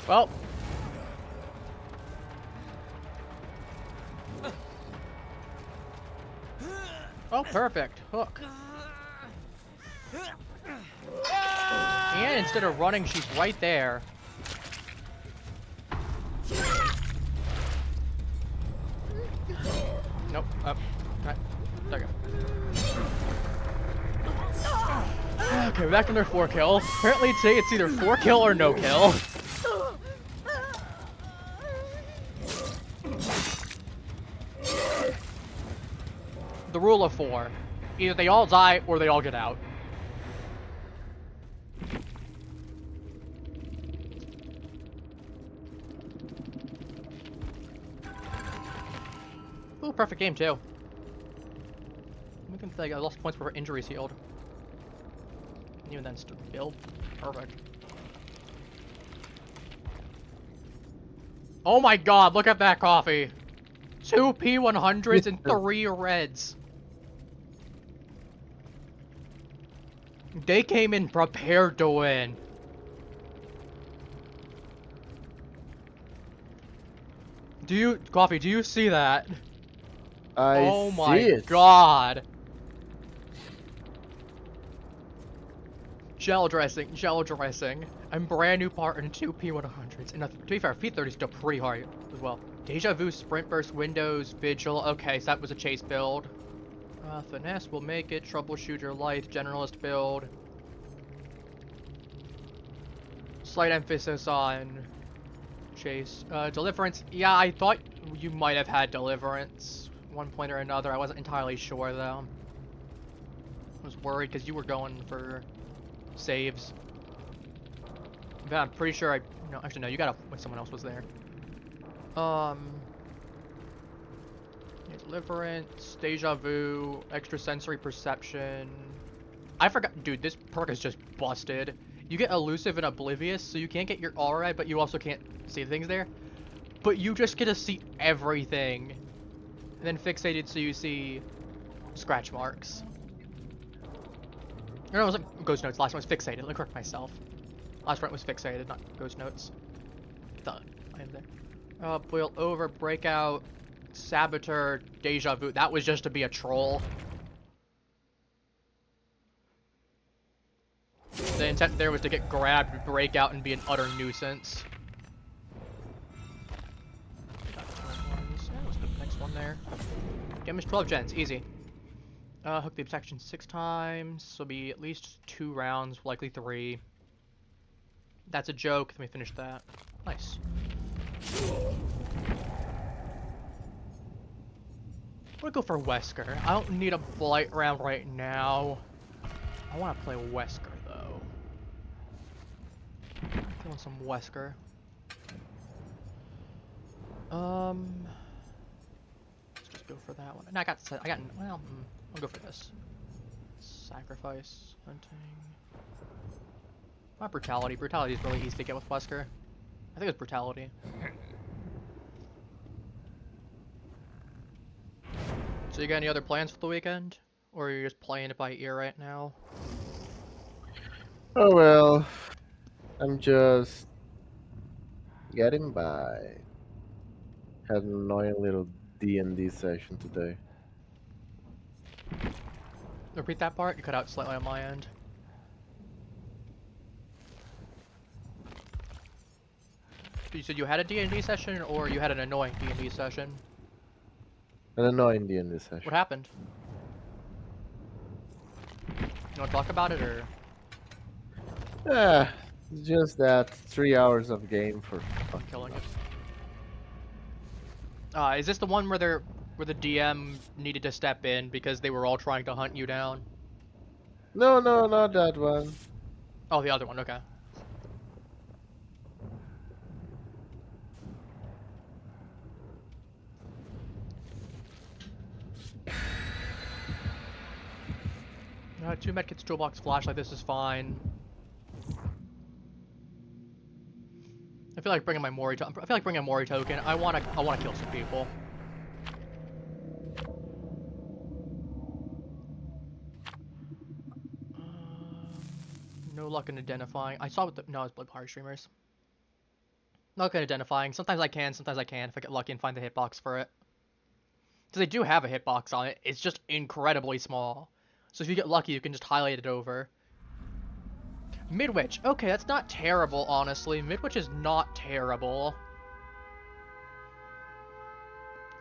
Well. Oh, perfect. Hook. And instead of running, she's right there. Nope. Up. Right. There you go. Okay, we're back to their 4 kill. Apparently today it's either 4 kill or no kill. The rule of 4. Either they all die or they all get out. Ooh, perfect game too. We can say I lost points for injuries healed. And even then, still perfect. Oh my god, look at that coffee! 2 P100s and 3 reds. They came in prepared to win. Coffee, do you see that? Oh my god. Gel dressing, and brand new part and 2 P100s. And to be fair, P30 is still pretty hard as well. Deja Vu, Sprint Burst, Windows, Vigil. Okay, so that was a chase build. Finesse will make it. Troubleshooter, Light, Generalist build. Slight emphasis on chase. Deliverance. Yeah, I thought you might have had Deliverance one point or another. I wasn't entirely sure though. I was worried because you were going for saves. Yeah, I'm pretty sure no, actually no, you got off when someone else was there. Deliverance, deja vu, extrasensory perception. I forgot, dude, this perk is just busted. You get elusive and oblivious, so you can't get your aura, but you also can't see the things there. But you just get to see everything. And then fixated, so you see scratch marks. No, it wasn't ghost notes. Last one was fixated. Let me correct myself. Last one was fixated, not ghost notes. Duh. I am there. Boil over, breakout, saboteur, deja vu. That was just to be a troll. The intent there was to get grabbed, break out, and be an utter nuisance. What's the next one there? Damage 12 gens, easy. Hook the protection 6 times, so be at least 2 rounds, likely 3. That's a joke, let me finish that. Nice. I'm gonna go for Wesker. I don't need a blight round right now. I want to play Wesker though. I'm feeling some Wesker. Let's just go for that one. And well, I'll go for this. Sacrifice, hunting. Not brutality. Brutality is really easy to get with Wesker. I think it's brutality. So you got any other plans for the weekend? Or are you just playing it by ear right now? Oh well, I'm just getting by. Had an annoying little D&D session today. Repeat that part? You cut out slightly on my end. You said you had a D&D session, or you had an annoying D&D session? An annoying D&D session. What happened? You want to talk about it, or? Yeah, it's just that 3 hours of game for I'm killing it. Is this the one where the DM needed to step in because they were all trying to hunt you down? No, not that one. Oh, the other one, okay. Two medkits, toolbox, flashlight, this is fine. I feel like bringing my Mori token. I feel like bringing a Mori token. I wanna kill some people. No luck in identifying. I saw what the no, it's Blood Party streamers. No luck in identifying. Sometimes I can, sometimes I can't. If I get lucky and find the hitbox for it. So they do have a hitbox on it. It's just incredibly small. So if you get lucky, you can just highlight it over. Midwich. Okay, that's not terrible, honestly. Midwich is not terrible.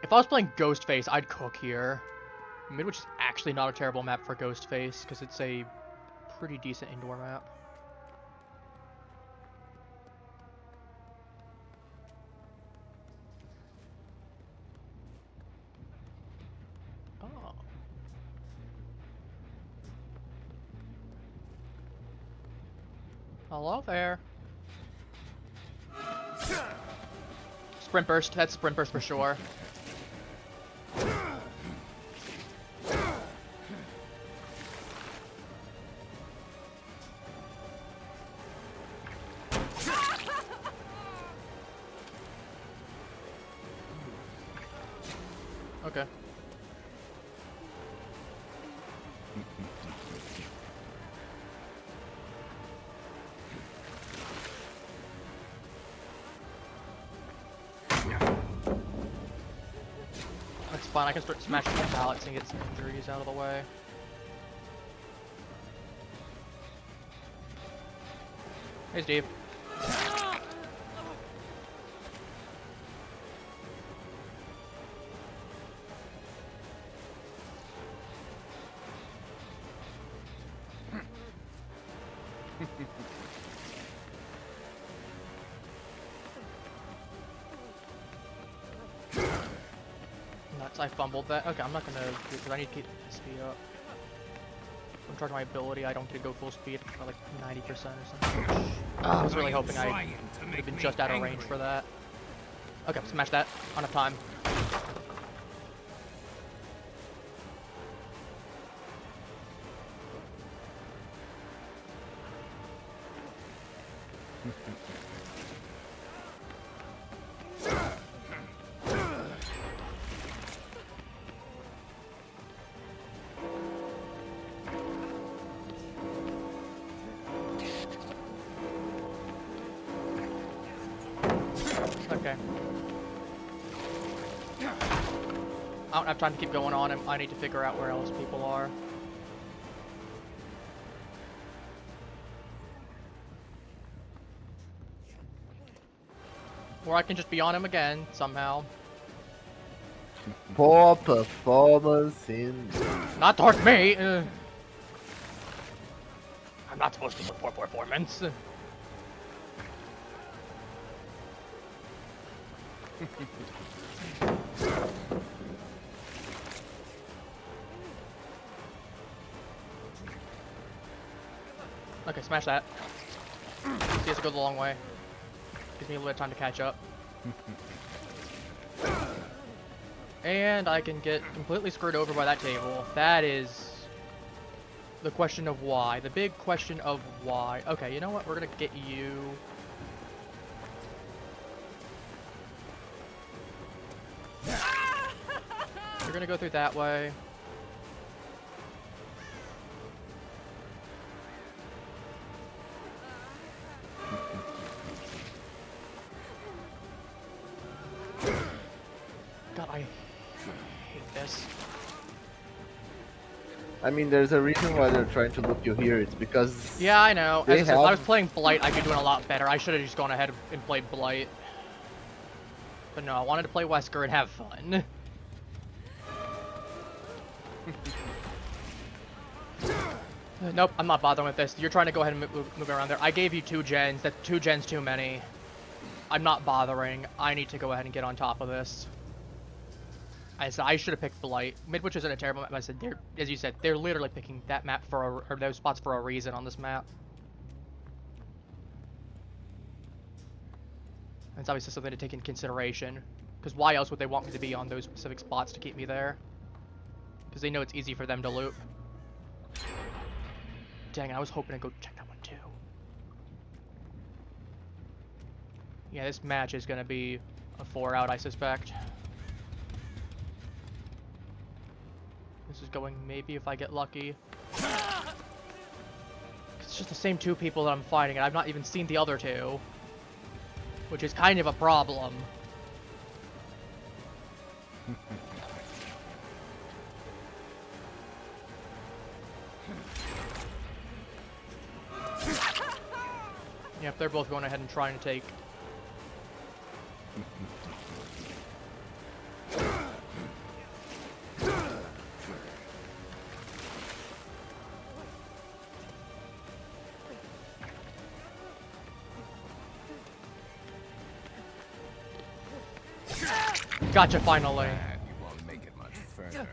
If I was playing Ghostface, I'd cook here. Midwich is actually not a terrible map for Ghostface, because it's a pretty decent indoor map. Oh. Hello there. Sprint burst. That's sprint burst for sure. Okay. That's fine. I can start smashing the pallets and get some injuries out of the way. Hey, Steve. Nuts, I fumbled that. Okay, I'm not gonna do it because I need to keep SP up. I'm charging my ability, I don't get to go full speed for like 90% or something. Ah, I was really hoping I would have been just out of range for that. Okay, smash that. On a time. Okay. I don't have time to keep going on him. I need to figure out where else people are. Or I can just be on him again, somehow. poor performance in. Not towards me! I'm not supposed to support performance. Okay, smash that. He has to go the long way. Gives me a little bit of time to catch up. And I can get completely screwed over by that table. That is the question of why. The big question of why. Okay, you know what? We're gonna get you. We're gonna go through that way. God, I hate this. I mean, there's a reason why they're trying to look you here. It's because Yeah, I know. they As I said, if I was have- playing Blight, I'd be doing a lot better. I should have just gone ahead and played Blight. But no, I wanted to play Wesker and have fun. Nope, I'm not bothering with this. You're trying to go ahead and move around there. I gave you 2 gens. That's 2 gens too many. I'm not bothering. I need to go ahead and get on top of this. I said I should have picked Blight. Midwich isn't a terrible map. I said they're, as you said, they're literally picking that map for or those spots for a reason on this map. It's obviously something to take in consideration. Because why else would they want me to be on those specific spots to keep me there? Because they know it's easy for them to loop. Dang, I was hoping to go check that one too. Yeah, this match is going to be a 4-out, I suspect. This is going maybe if I get lucky. It's just the same 2 people that I'm fighting, and I've not even seen the other 2. Which is kind of a problem. Yep, they're both going ahead and trying to take. Gotcha, finally. You won't make it much further.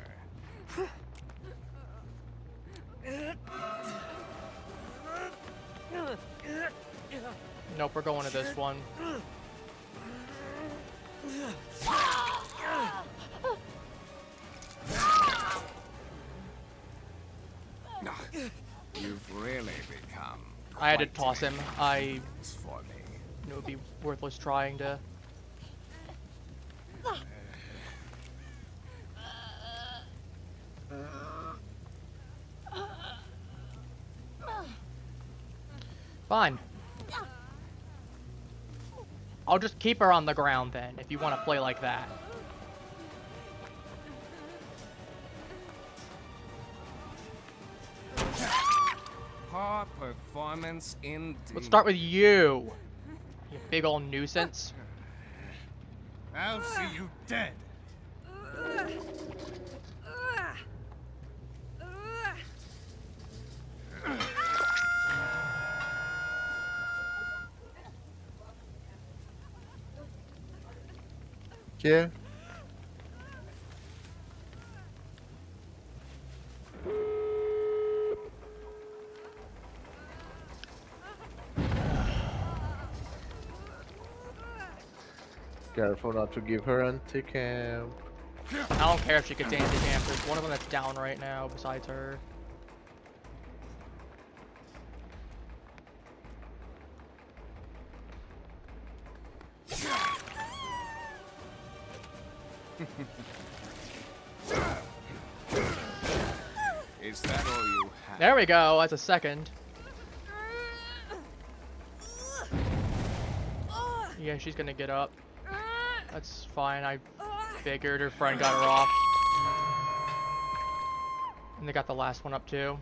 Nope, we're going to this one. You've really become. I had to quite toss him. I for me. knew it would be worthless trying to. Fine. I'll just keep her on the ground then, if you want to play like that. Poor performance indeed. Let's start with you. You big old nuisance. I'll see you dead. Yeah. Careful not to give her anti-camp. I don't care if she gets anti-camp. There's one of them that's down right now besides her. Is that all you have? There we go. That's a second. Yeah, she's gonna get up. That's fine. I figured her friend got her off. And they got the last one up too.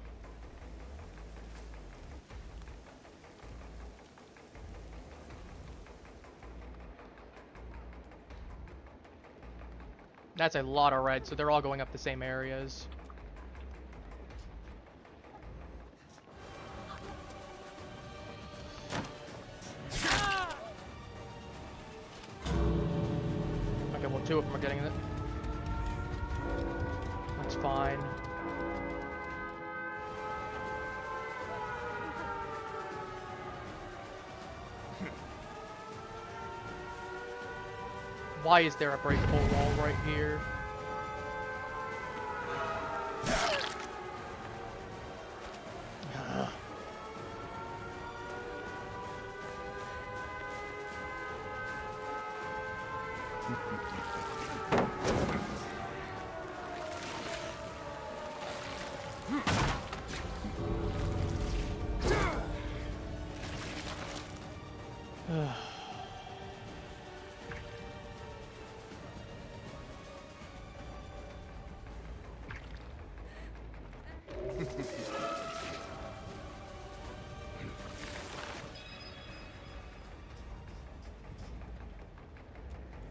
That's a lot of red, so they're all going up the same areas. Okay, well, two of them are getting it. That's fine. Why is there a breakable wall right here?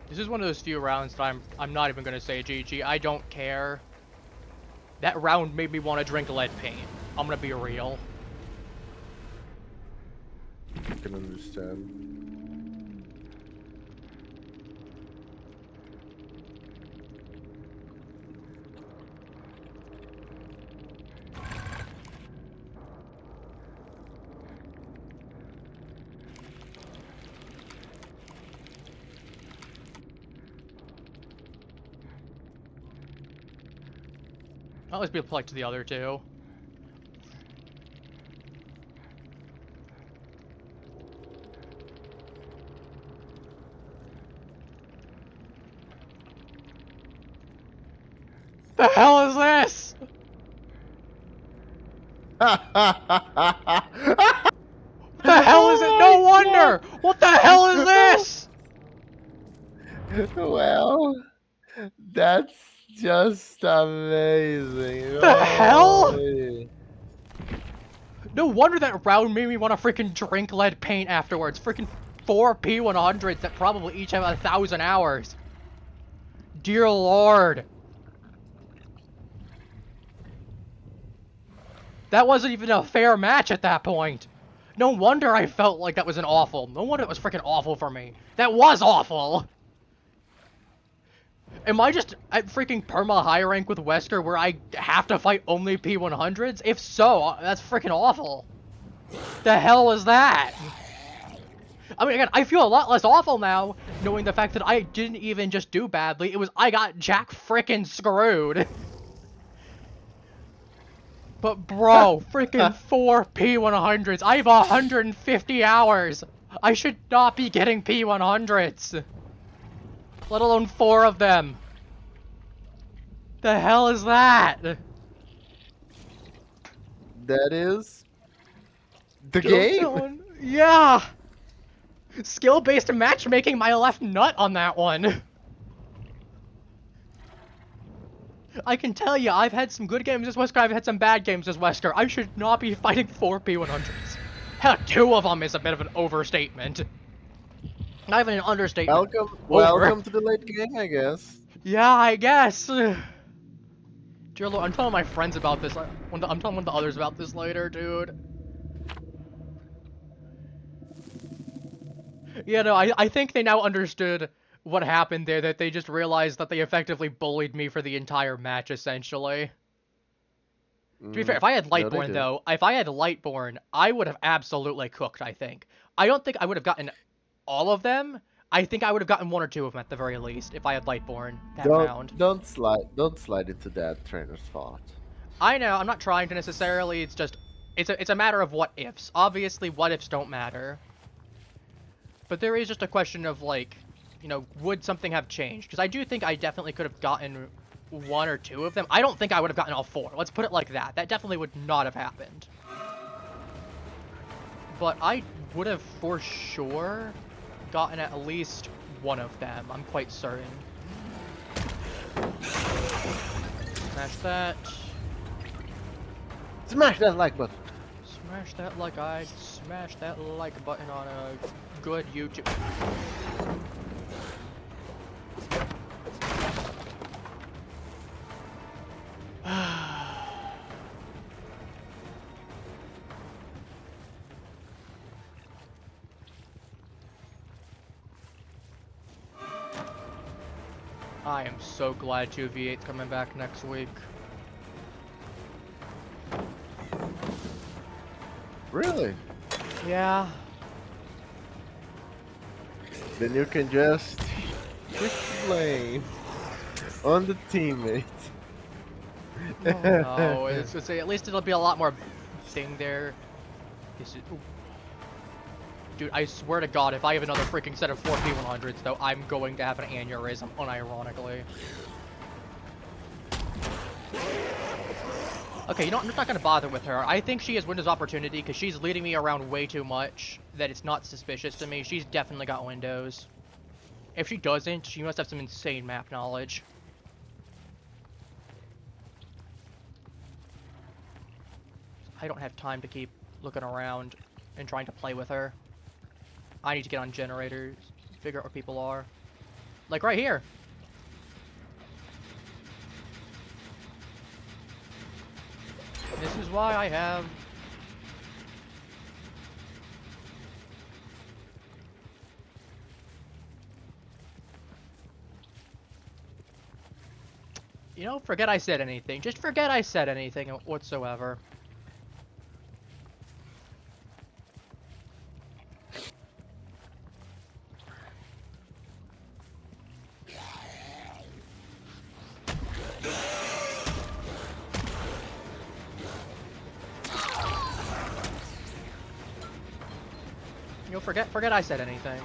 This is one of those few rounds that I'm not even gonna say GG. I don't care. That round made me want to drink lead paint. I'm gonna be real. I can understand. I'll always be polite to the other two. The hell is this? The hell is it? No wonder! What the hell is this? Well, that's just amazing. The hell? Holy. No wonder that round made me want to freaking drink lead paint afterwards. Freaking 4 P100s that probably each have 1,000 hours. Dear Lord. That wasn't even a fair match at that point. No wonder I felt like that was an awful. No wonder it was freaking awful for me. That was awful. Am I just at freaking perma high rank with Wesker where I have to fight only P100s? If so, that's freaking awful. The hell is that? I mean, again, I feel a lot less awful now, knowing the fact that I didn't even just do badly. It was I got jack frickin' screwed. But bro, freaking 4 P100s. I have 150 hours. I should not be getting P100s. Let alone 4 of them. The hell is that? That is the game. Yeah. Skill-based matchmaking my left nut on that one. I can tell you, I've had some good games as Wesker, I've had some bad games as Wesker. I should not be fighting 4 P100s. Hell, 2 of them is a bit of an overstatement. Not even an understatement. Welcome to the late game, I guess. Yeah, I guess. Dear Lord, I'm telling my friends about this. I'm telling one of the others about this later, dude. Yeah, no, I think they now understood what happened there, that they just realized that they effectively bullied me for the entire match, essentially. To be fair, if I had Lightborn, though, if I had Lightborn, I would have absolutely cooked, I think. I don't think I would have gotten all of them. I think I would have gotten 1 or 2 of them at the very least if I had Lightborn that round. Don't slide into that trainer's thought. I know, I'm not trying to necessarily, it's just, it's a matter of what ifs. Obviously, what ifs don't matter. But there is just a question of, like, you know, would something have changed? Because I do think I definitely could have gotten 1 or 2 of them. I don't think I would have gotten all 4. Let's put it like that. That definitely would not have happened. But I would have, for sure, gotten at least 1 of them. I'm quite certain. Smash that. Smash that like button. Smash that like I'd smash that like button on a good YouTube. I am so glad 2v8's coming back next week. Really? Yeah. Then you can just push the blame on the teammate. Oh, no, it's at least it'll be a lot more thing there. Ooh. Dude, I swear to God, if I have another freaking set of 4 P100s, though, I'm going to have an aneurysm, unironically. Okay, you know what? I'm just not going to bother with her. I think she has Windows opportunity because she's leading me around way too much that it's not suspicious to me. She's definitely got Windows. If she doesn't, she must have some insane map knowledge. I don't have time to keep looking around and trying to play with her. I need to get on generators, figure out where people are. Like right here. This is why I have... You know, forget I said anything. Just forget I said anything whatsoever. You know, forget I said anything.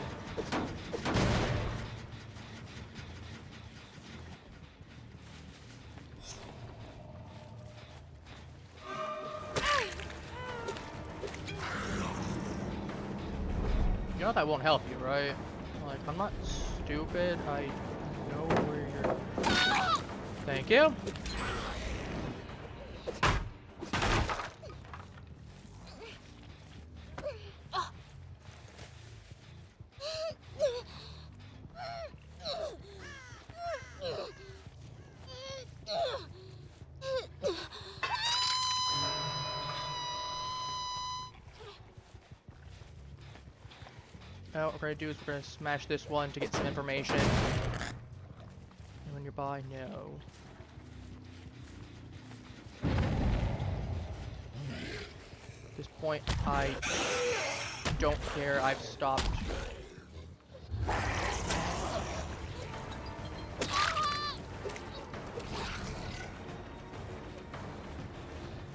You know that won't help you, right? Like, I'm not stupid. I know where you're... Thank you. Now what we're gonna do is we're gonna smash this one to get some information. Anyone nearby? No. At this point, I don't care. I've stopped.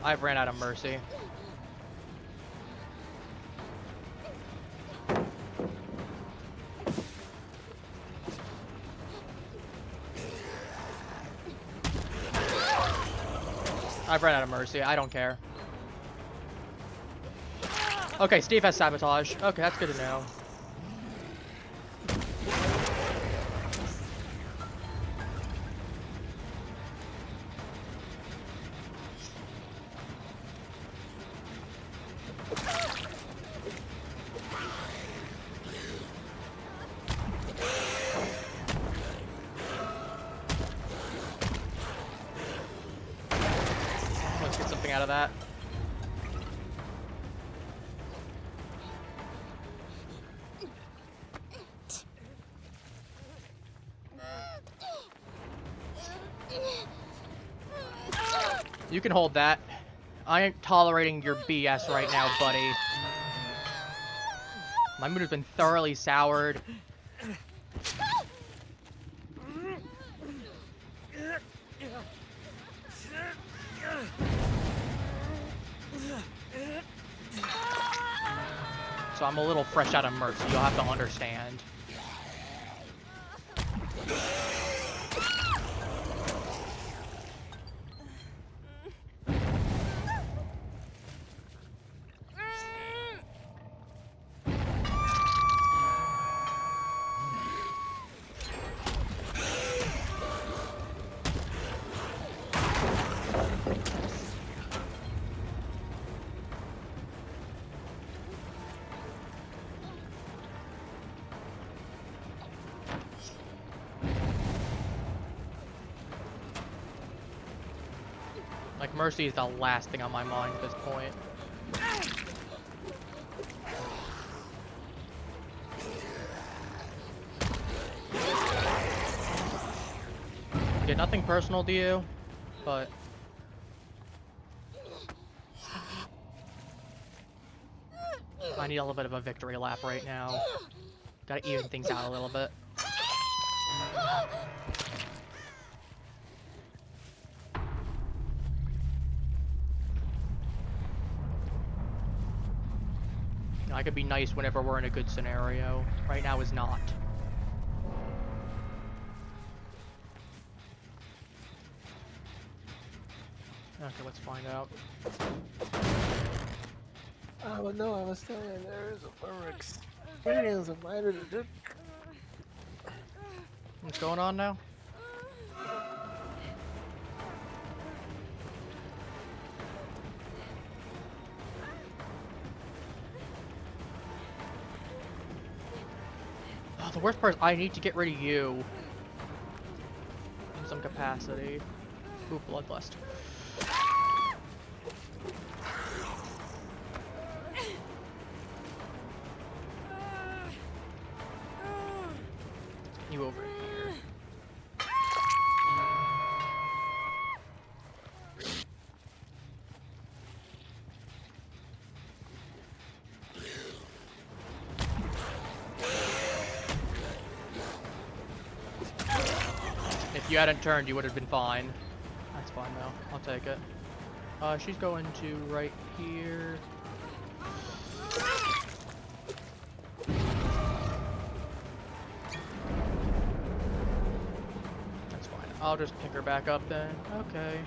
I've ran out of mercy. I've run out of mercy. I don't care. Okay, Steve has sabotage. Okay, that's good to know. Let's get something out of that. You can hold that. I ain't tolerating your BS right now, buddy. My mood has been thoroughly soured. so I'm a little fresh out of Mercy, you'll have to understand. Like, Mercy is the last thing on my mind at this point. Okay, nothing personal to you, but... I need a little bit of a victory lap right now. Gotta even things out a little bit. I could be nice whenever we're in a good scenario. Right now is not. Okay, let's find out. But no, I was telling you, there is a further experience of mine to do. What's going on now? Oh, the worst part is I need to get rid of you. In some capacity. Ooh, bloodlust. You over here. If you hadn't turned, you would have been fine. That's fine though. I'll take it. She's going to right here. That's fine. I'll just pick her back up then. Okay.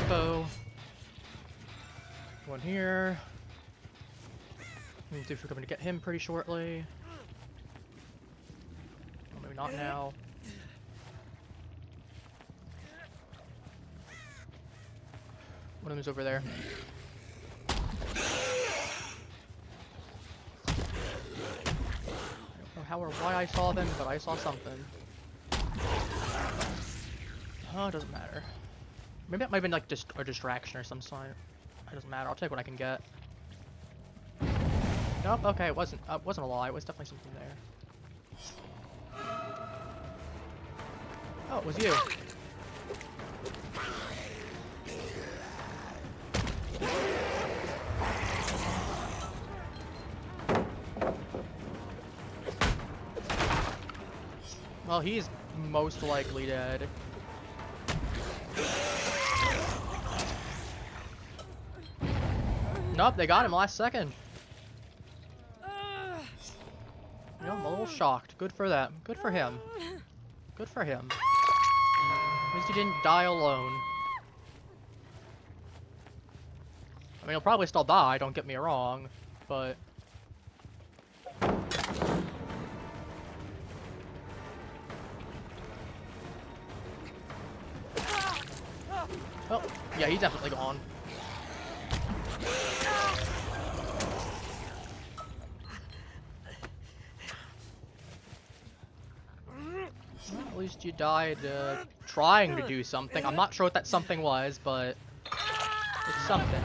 Info. One here. We'll see if we're going to get him pretty shortly. Or maybe not now. One of them's over there. I don't know how or why I saw them, but I saw something. Oh, it doesn't matter. Maybe that might have been like just a distraction or some sign. It doesn't matter. I'll take what I can get. Nope. Okay, it wasn't a lie. It was definitely something there. Oh, it was you. Well, he's most likely dead. Nope, they got him last second. You know, I'm a little shocked. Good for them. Good for him. Good for him. At least he didn't die alone. I mean, he'll probably still die, don't get me wrong, but... Oh, yeah, he's definitely gone. least you died trying to do something. I'm not sure what that something was, but it's something.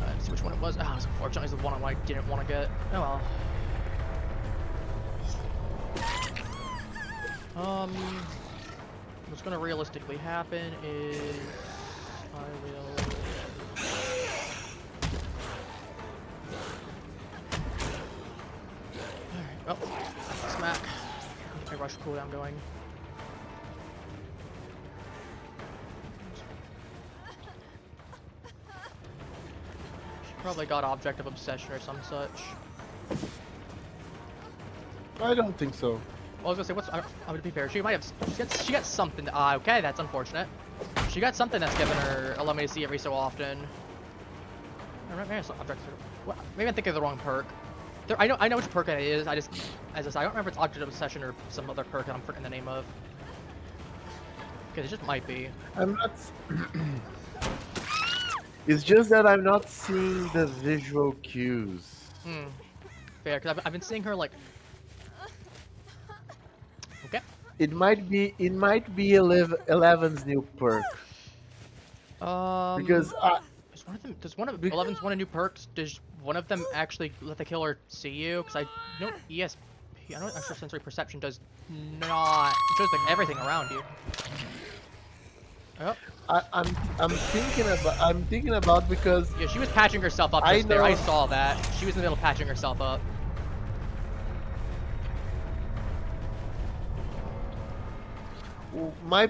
Let's see which one it was. Oh, unfortunately, it's the one I didn't want to get. Oh well. What's gonna realistically happen is I will. Alright, well, smack. Get my rush cooldown going. Probably got Object of Obsession or some such. I don't think so. Well, I was gonna say, I'm gonna be fair. She might have. She got something. Okay, that's unfortunate. She got something that's given her. Allow me to see every so often. Maybe I'm thinking of the wrong perk. I know which perk it is. I don't remember if it's Object of Obsession or some other perk that I'm forgetting the name of. Okay, it just might be. I'm not. It's just that I'm not seeing the visual cues. Fair, because I've been seeing her like. Okay. It might be 11's new perk. Because Does one of 11's one of new perks? Does one of them actually let the killer see you? Because I know ESP, I know extrasensory perception does not. It shows like everything around you. Oh. I'm thinking about because Yeah, she was patching herself up just there. I saw that. She was in the middle of patching herself up. my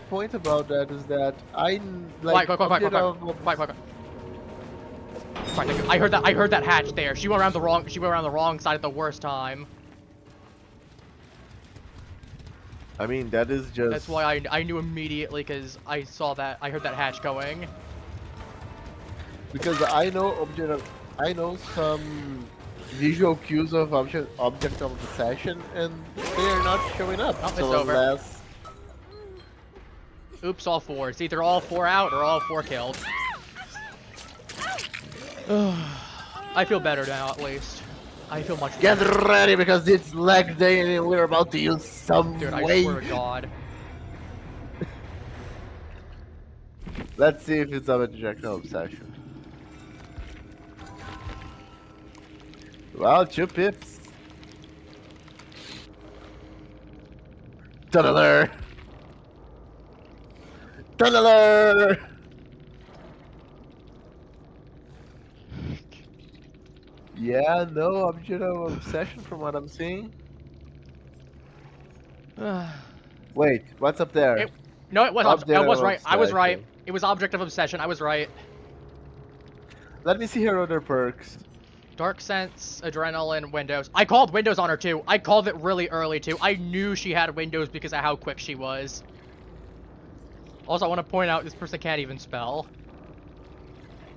point about that is that I Quiet. I heard that hatch there. She went around the wrong side at the worst time. I mean, that is just. That's why I knew immediately, because I saw that. I heard that hatch going. Because I know some visual cues of object of the session, and they are not showing up. Oh, it's so over. unless... Oops, all four. It's either all four out or all four killed. I feel better now, at least. I feel much better. Get ready, because it's leg day and we're about to use some Dude, way. I swear to God. Let's see if it's an objective obsession. Well, 2 pips. Tunneler! Tunneler! Yeah, no object of obsession from what I'm seeing. Wait, what's up there? No, it was. I was right. I was right. Obsession. It was Object of Obsession. I was right. Let me see her other perks. Dark Sense, Adrenaline, Windows. I called Windows on her too. I called it really early too. I knew she had Windows because of how quick she was. Also, I want to point out this person can't even spell.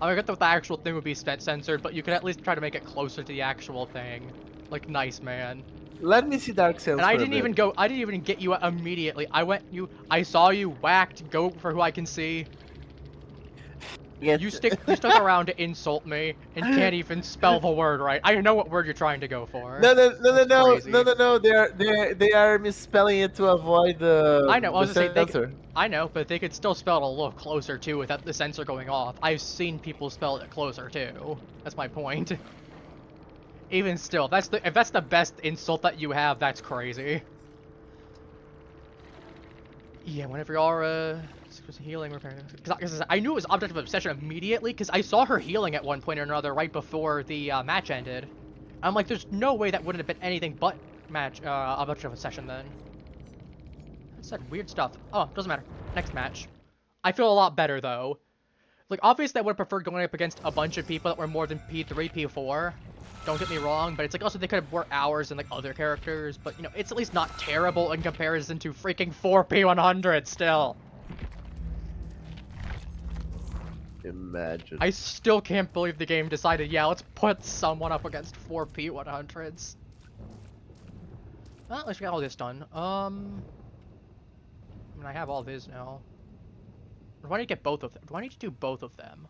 I get that the actual thing would be censored, but you can at least try to make it closer to the actual thing. Like, nice, man. Let me see Dark Sense. And I didn't even get you immediately. I saw you whacked, go for who I can see. Yes. You stuck around to insult me and can't even spell the word right. I know what word you're trying to go for. No. Crazy. They are misspelling it to avoid the. I know. I was the gonna say censor. I know, but they could still spell it a little closer too without the censor going off. I've seen people spell it closer too. That's my point. Even still, if that's the best insult that you have, that's crazy. Yeah, whenever you are healing, repairing. Because I knew it was Object of Obsession immediately, because I saw her healing at one point or another right before the match ended. I'm like, there's no way that wouldn't have been anything but Object of Obsession then. I said weird stuff. Oh, doesn't matter. Next match. I feel a lot better though. Like, obviously I would have preferred going up against a bunch of people that were more than P3, P4. Don't get me wrong, but it's like also they could have worked hours and like other characters, but you know, it's at least not terrible in comparison to freaking 4P100 still. Imagine. I still can't believe the game decided, yeah, let's put someone up against 4P100s. Well, at least we got all this done. I mean, I have all this now. Or do I need to get both of them? Do I need to do both of them?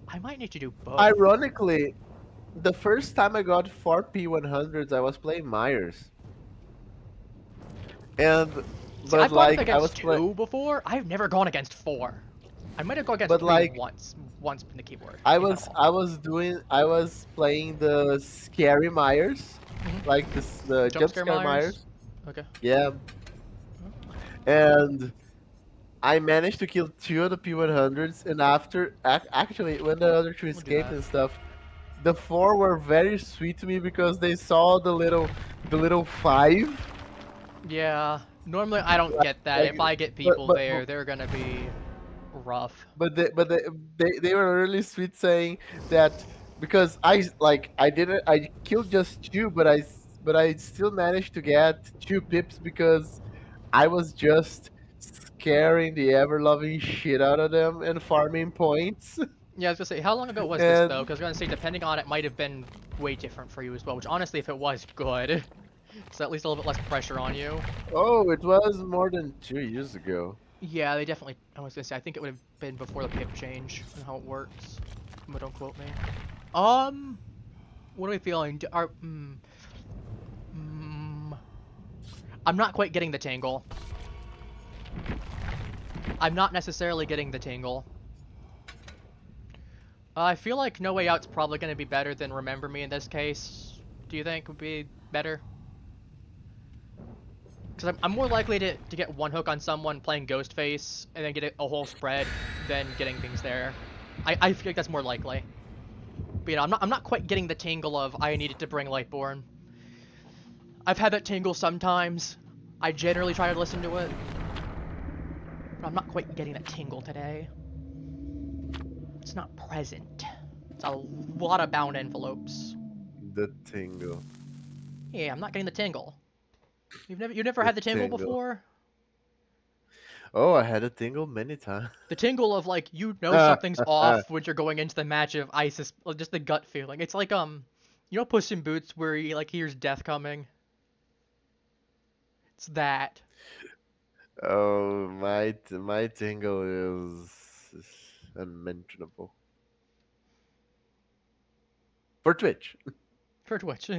I might need to do both. Ironically, the first time I got 4 P100s, I was playing Myers. And, See, but I've gone up like, I was against playing, 2 before. I've never gone against 4. I might have gone against but 3 like, once. Once in the keyboard, I if at was, all. I was playing the scary Myers, Hmm. like this, the Jump jump scare scare Myers. Myers. Okay. Yeah, and I managed to kill 2 of the P100s, and after, actually, when the other 2 We'll do escaped that. and stuff, the 4 were very sweet to me because they saw the little 5. Yeah. Normally, I don't get that. Like, If I get but people but there, they're gonna be rough. they were really sweet saying that because I killed just 2, but I still managed to get 2 pips because I was just scaring the ever loving shit out of them and farming points. Yeah, I was gonna say, how long ago was this though? And Because I was gonna say, depending on it, might have been way different for you as well. Which honestly, if it was good, so at least a little bit less pressure on you. oh, it was more than 2 years ago. Yeah, they definitely. I was gonna say, I think it would have been before the pip change and how it works. But don't quote me. What are we feeling? Mm, I'm not quite getting the tingle. I'm not necessarily getting the tingle. I feel like No Way Out's probably gonna be better than Remember Me in this case. Do you think would be better? Because I'm more likely to get one hook on someone playing Ghostface and then get a whole spread than getting things there. I feel like that's more likely. But you know, I'm not quite getting the tingle of I needed to bring Lightborn. I've had that tingle sometimes. I generally try to listen to it. But I'm not quite getting that tingle today. It's not present. It's a lot of bound envelopes. The tingle. Yeah, I'm not getting the tingle. You never The had the tingle tingle. before? Oh, I had a tingle many times. The tingle of like you know something's off when you're going into the match of ISIS, just the gut feeling. It's like you know Puss in Boots where he like hears death coming. It's that. Oh, my tingle is unmentionable. For Twitch. For Twitch.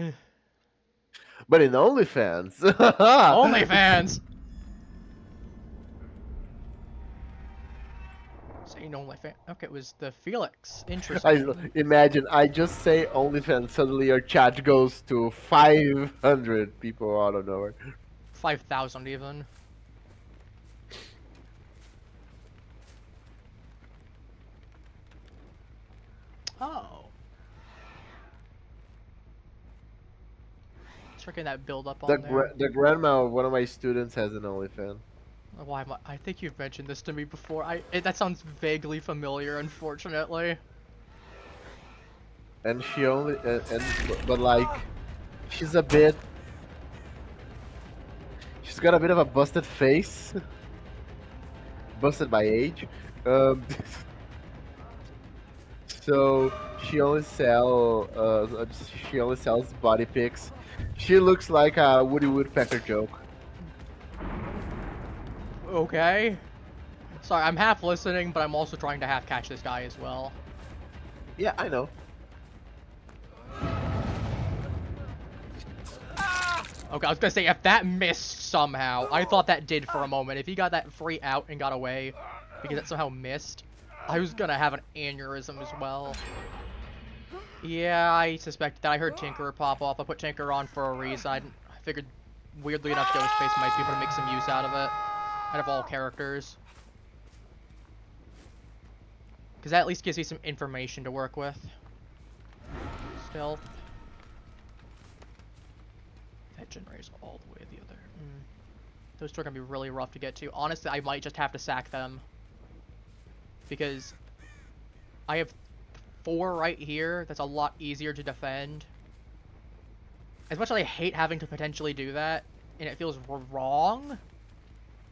But in OnlyFans. OnlyFans. Saying OnlyFans. Okay, it was the Felix. Interesting. Imagine I just say OnlyFans, suddenly your chat goes to 500 people out of nowhere. 5,000 even. Oh. Checking that build up on there. The grandma of one of my students has an OnlyFans. Why am I think you've mentioned this to me before. That sounds vaguely familiar, unfortunately. And she only but like she's a bit she's got a bit of a busted face. Busted by age. Um so she only sells body pics. She looks like a Woody Woodpecker joke. Okay. Sorry, I'm half listening, but I'm also trying to half catch this guy as well. Yeah, I know. Okay, I was gonna say, if that missed somehow, I thought that did for a moment. If he got that free out and got away, because that somehow missed, I was gonna have an aneurysm as well. Yeah, I suspected that. I heard Tinkerer pop off. I put Tinkerer on for a reason. I figured, weirdly enough, Ghostface might be able to make some use out of it. Out of all characters. Because that at least gives me some information to work with. Stealth. That generates all the way the other. Those two are going to be really rough to get to. Honestly, I might just have to sack them. Because I have 4 right here. That's a lot easier to defend. As much as I hate having to potentially do that, and it feels wrong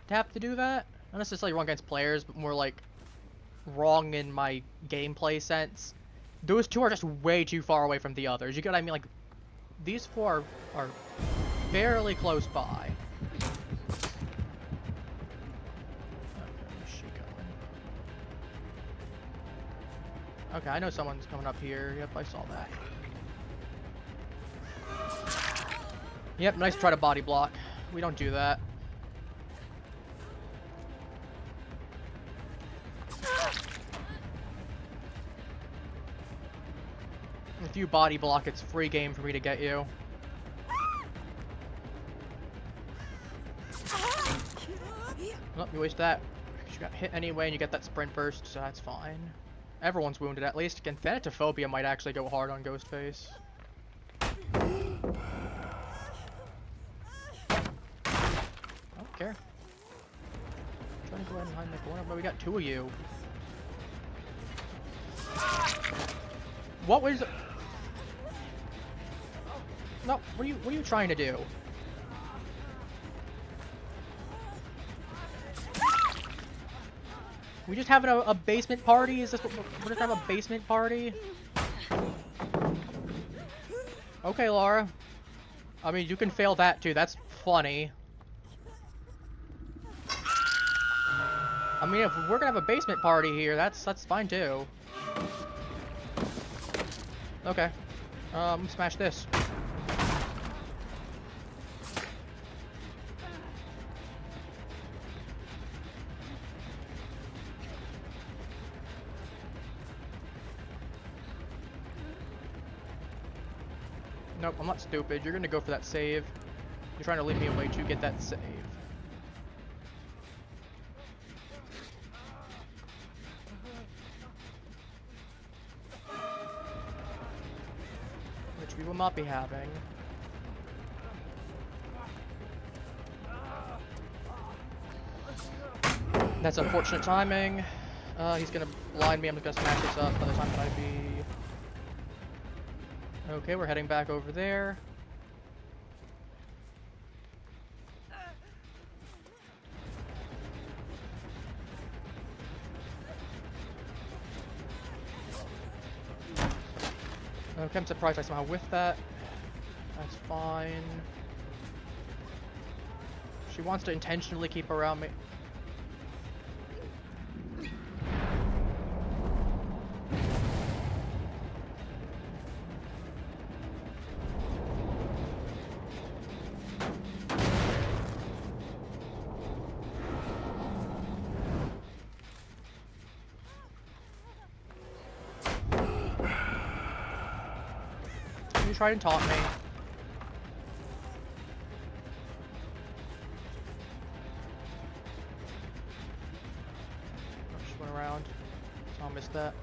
to have to do that. Not necessarily wrong against players, but more like wrong in my gameplay sense. Those two are just way too far away from the others. You get what I mean? Like, these 4 are fairly close by. Okay, where's she going? Okay, I know someone's coming up here. Yep, I saw that. Yep, nice try to body block. We don't do that. If you body block, it's free game for me to get you. Oh, you waste that. You got hit anyway, and you get that sprint burst, so that's fine. Everyone's wounded at least. Again, Thanatophobia might actually go hard on Ghostface. I don't care. I'm trying to go ahead and hide in the corner, but we got two of you. What was... No, what are you trying to do? We just having a basement party? Is this what we're just having a basement party? Okay, Laura. I mean, you can fail that too. That's funny. I mean, if we're gonna have a basement party here, that's fine too. Okay. Smash this. Nope, I'm not stupid. You're gonna go for that save. You're trying to leave me away to get that save. Which we will not be having. That's unfortunate timing. He's gonna blind me. I'm just gonna smash this up by the time that I be... Okay, we're heading back over there. Okay, I'm surprised I somehow whiffed that. That's fine. She wants to intentionally keep around me. You tried and taunt me. Just went around. So I'll miss that.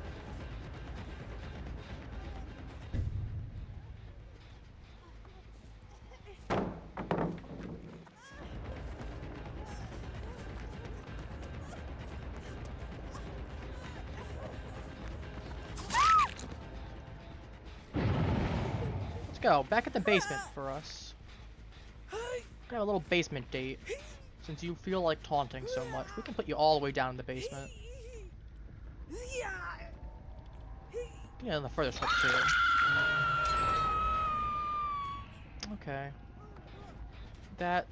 Let's go. Back at the basement for us. Got a little basement date. Since you feel like taunting so much, we can put you all the way down in the basement. Yeah, in the furthest hook too. Okay. That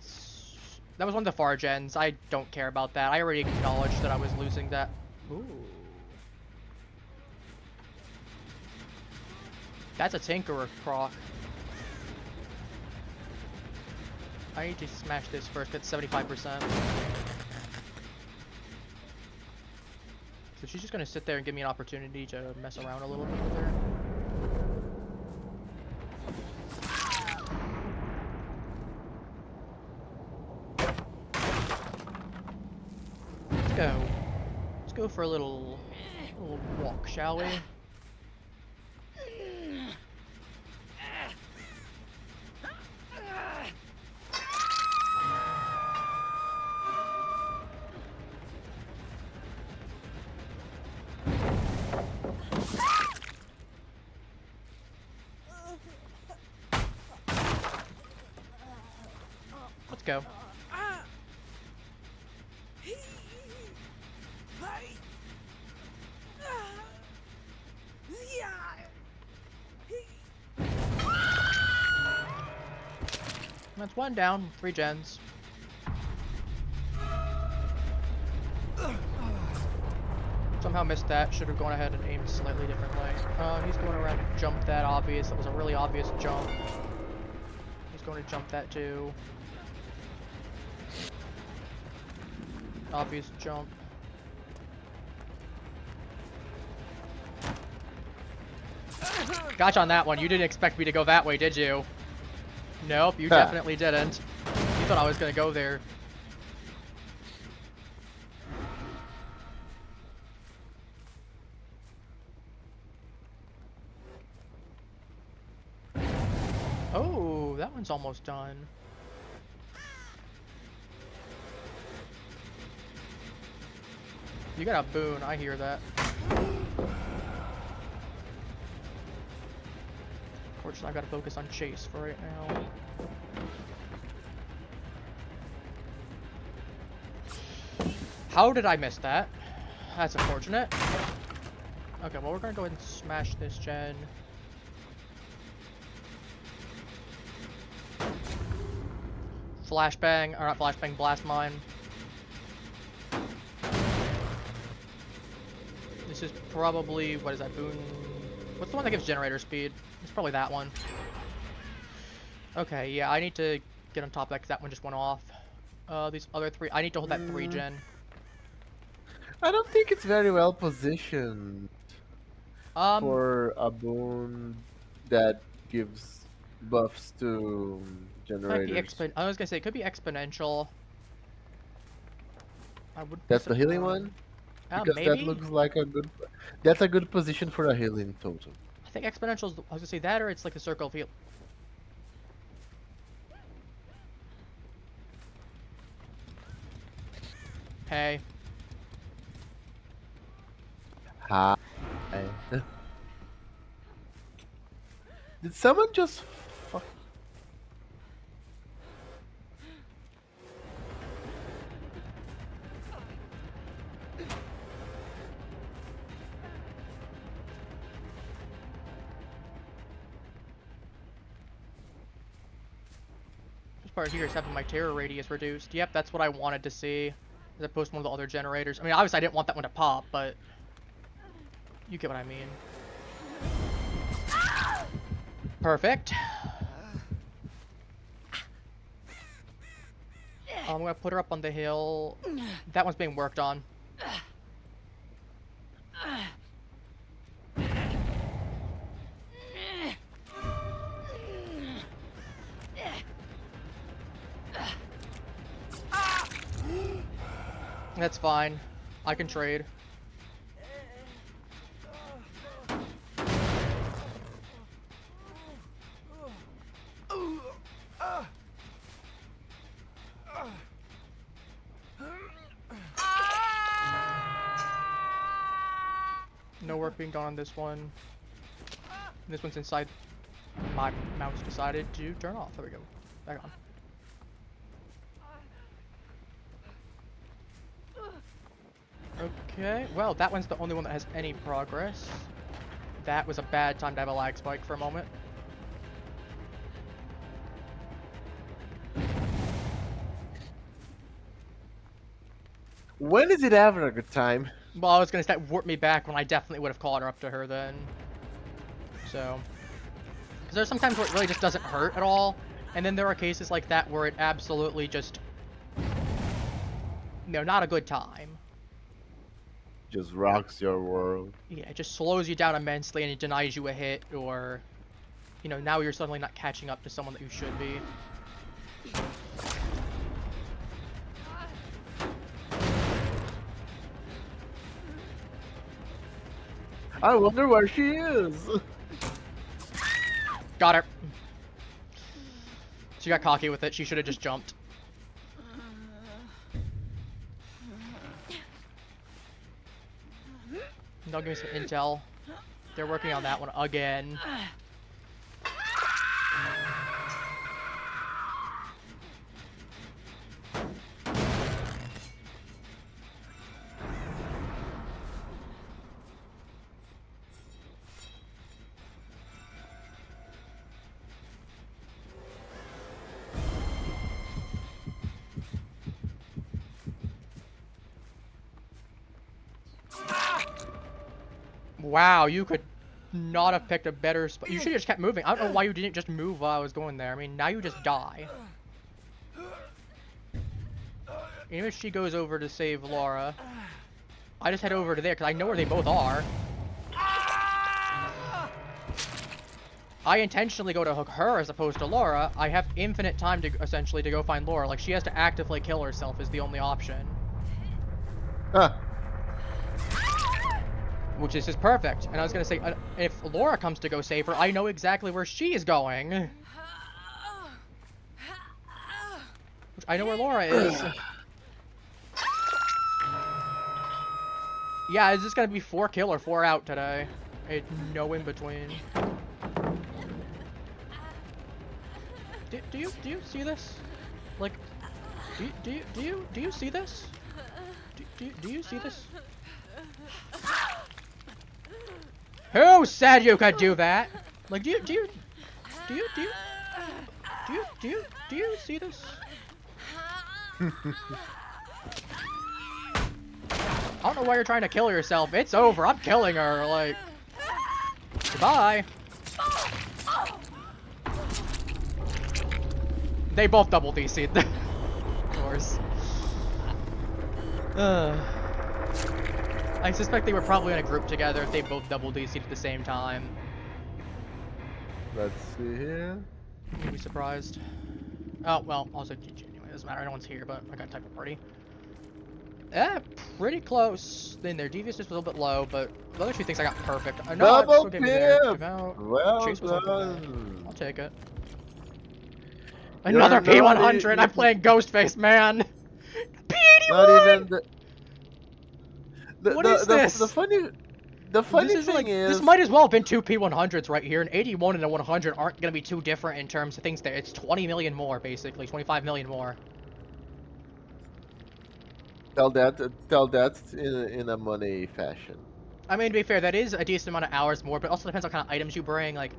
was one of the far gens. I don't care about that. I already acknowledged that I was losing that. Ooh. That's a Tinkerer proc. I need to smash this first, get 75%. So she's just gonna sit there and give me an opportunity to mess around a little bit with her. Let's go. Let's go for a little walk, shall we? Let's go. That's one down, 3 gens. Somehow missed that. Should have gone ahead and aimed slightly differently. He's going around to jump that obvious. That was a really obvious jump. He's going to jump that too. Obvious jump. Gotcha on that one. You didn't expect me to go that way, did you? Nope, you definitely didn't. You thought I was gonna go there. Oh, that one's almost done. You got a boon, I hear that. Unfortunately, I gotta focus on chase for right now. How did I miss that? That's unfortunate. Okay, well, we're gonna go ahead and smash this gen. Flashbang, or not flashbang, blast mine. This is probably, what is that, boon? What's the one that gives generator speed? It's probably that one. Okay, yeah, I need to get on top of that because that one just went off. These other three, I need to hold that 3 gen. I don't think it's very well positioned Um, for a boon that gives buffs to might be generators. I was gonna say, it could be exponential. I would be That's the healing surprised. one? Because that Maybe? looks like a good. That's a good position for a healing totem. I think exponential is, I was gonna say that, or it's like a circle of heal. Hey. Hi. Did someone just fuck? This part here is having my terror radius reduced. Yep, that's what I wanted to see. As opposed to one of the other generators. I mean, obviously I didn't want that one to pop, but you get what I mean. Perfect. I'm gonna put her up on the hill. That one's being worked on. That's fine. I can trade. No work being done on this one. This one's inside. My mouse decided to turn off. There we go. Back on. Okay, well, that one's the only one that has any progress. That was a bad time to have a lag spike for a moment. When is it ever a good time? Well, I was gonna say warp me back when I definitely would have called her up to her then. So, because there's sometimes where it really just doesn't hurt at all, and then there are cases like that where it absolutely just, not a good time. Just rocks your world. Yeah, it just slows you down immensely and it denies you a hit, or, now you're suddenly not catching up to someone that you should be. I wonder where she is. Got her. She got cocky with it. She should have just jumped. They'll give me some intel. They're working on that one again. Wow, you could not have picked a better spot. You should have just kept moving. I don't know why you didn't just move while I was going there. I mean, now you just die. Even if she goes over to save Laura, I just head over to there because I know where they both are. I intentionally go to hook her as opposed to Laura. I have infinite time to essentially to go find Laura. Like, she has to actively kill herself is the only option. Huh. Which is just perfect. And I was gonna say, if Laura comes to go save her, I know exactly where she is going. Which I know where Laura is. Yeah, it's just gonna be 4 kill or 4 out today. It's no in between. Do you see this? Like, do you see this? Do you see this? Who said you could do that? Like, do you see this? I don't know why you're trying to kill yourself. It's over. I'm killing her. Like, goodbye. They both double DC'd. Of course. I suspect they were probably in a group together if they both double DC'd at the same time. Let's see here. You'd be surprised. Oh, well, also GG anyway. Doesn't matter. No one's here, but I got type of party. Pretty close. Then their deviousness was a little bit low, but the other 2 things I got perfect. No, Double give me there. pip! Give out. Well Chase was on done. I'll take it. Another P100. I'm playing Ghostface, man. P81. Not even What is this? The funny thing is, this might as well have been 2 P100s right here. An 81 and a 100 aren't gonna be too different in terms of things there. It's 20 million more, basically. 25 million more. tell that in a money fashion. I mean, to be fair, that is a decent amount of hours more, but it also depends on what kind of items you bring. Like,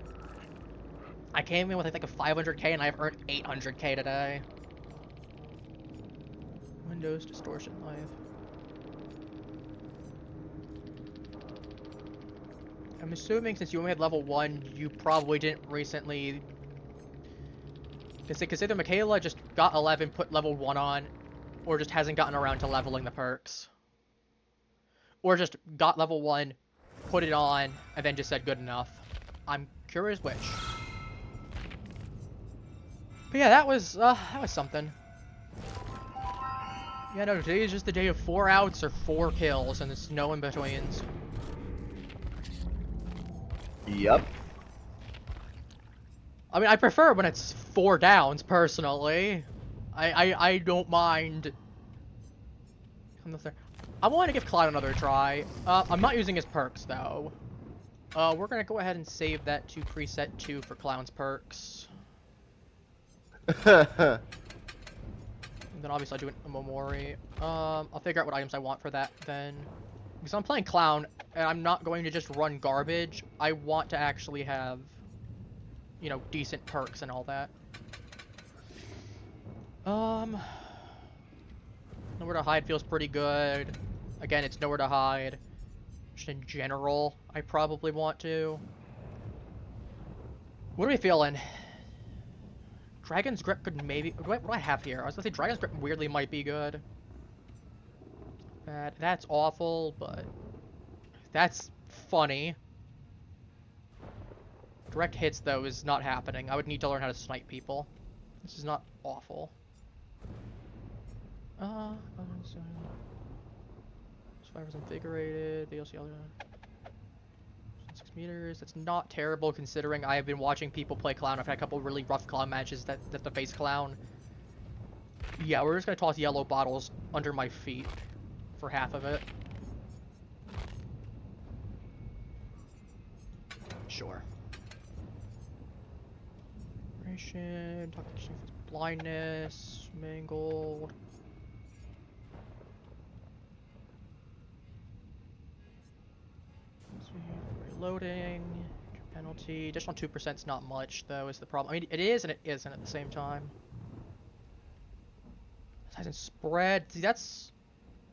I came in with like a 500k and I've earned 800k today. Windows distortion live. I'm assuming since you only had level 1, you probably didn't recently. Because either Michaela just got 11, put level 1 on, or just hasn't gotten around to leveling the perks. Or just got level 1, put it on, and then just said good enough. I'm curious which. But yeah, that was something. Yeah, no, today is just the day of 4 outs or 4 kills, and there's no in-betweens. Yep. I mean, I prefer when it's 4 downs, personally. I don't mind. I want to give Cloud another try. I'm not using his perks, though. We're gonna go ahead and save that to preset 2 for Clown's perks. And then obviously I'll do a Momori. I'll figure out what items I want for that then. Because I'm playing Clown, and I'm not going to just run garbage. I want to actually have, you know, decent perks and all that. Nowhere to Hide feels pretty good. Again, it's Nowhere to Hide. Just in general, I probably want to. What are we feeling? Dragon's Grip could maybe... What do I have here? I was gonna say Dragon's Grip weirdly might be good. That's awful, but... That's funny. Direct hits, though, is not happening. I would need to learn how to snipe people. This is not awful. Survivors invigorated. They also 6 meters. That's not terrible considering I have been watching people play Clown. I've had a couple really rough Clown matches that the face Clown. Yeah, we're just gonna toss yellow bottles under my feet for half of it. Sure. Blindness, mangled. Reloading, penalty. Just on 2% is not much, though, is the problem. I mean, it is and it isn't at the same time. Size and spread. See, that's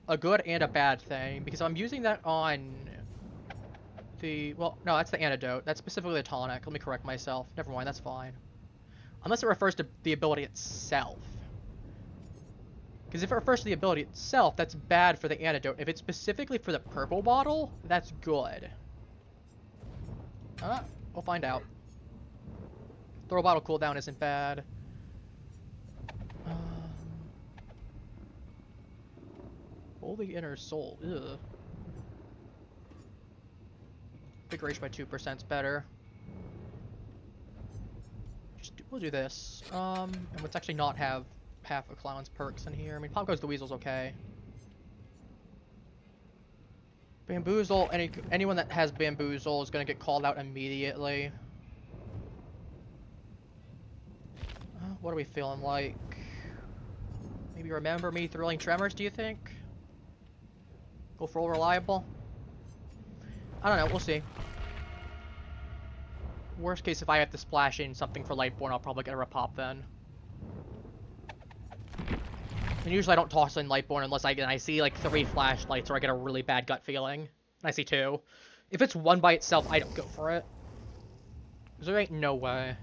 a good and a bad thing, because I'm using that on the... Well, no, that's the antidote. That's specifically the tonic. Let me correct myself. Never mind, that's fine. Unless it refers to the ability itself. Because if it refers to the ability itself, that's bad for the antidote. If it's specifically for the purple bottle, that's good. We'll find out. Throw bottle cooldown isn't bad. Holy Inner Soul. Ugh. Invigoration by 2% is better. We'll do this. And let's actually not have half a clown's perks in here. I mean, Pop Goes the Weasel's okay. Bamboozle, anyone that has Bamboozle is going to get called out immediately. What are we feeling like? Maybe Remember Me, Thrilling Tremors, do you think? Go full reliable? I don't know, we'll see. Worst case, if I have to splash in something for Lightborn, I'll probably get a repop then. And usually I don't toss in Lightborn unless I see like 3 flashlights or I get a really bad gut feeling. And I see 2. If it's 1 by itself, I don't go for it. Because there ain't no way.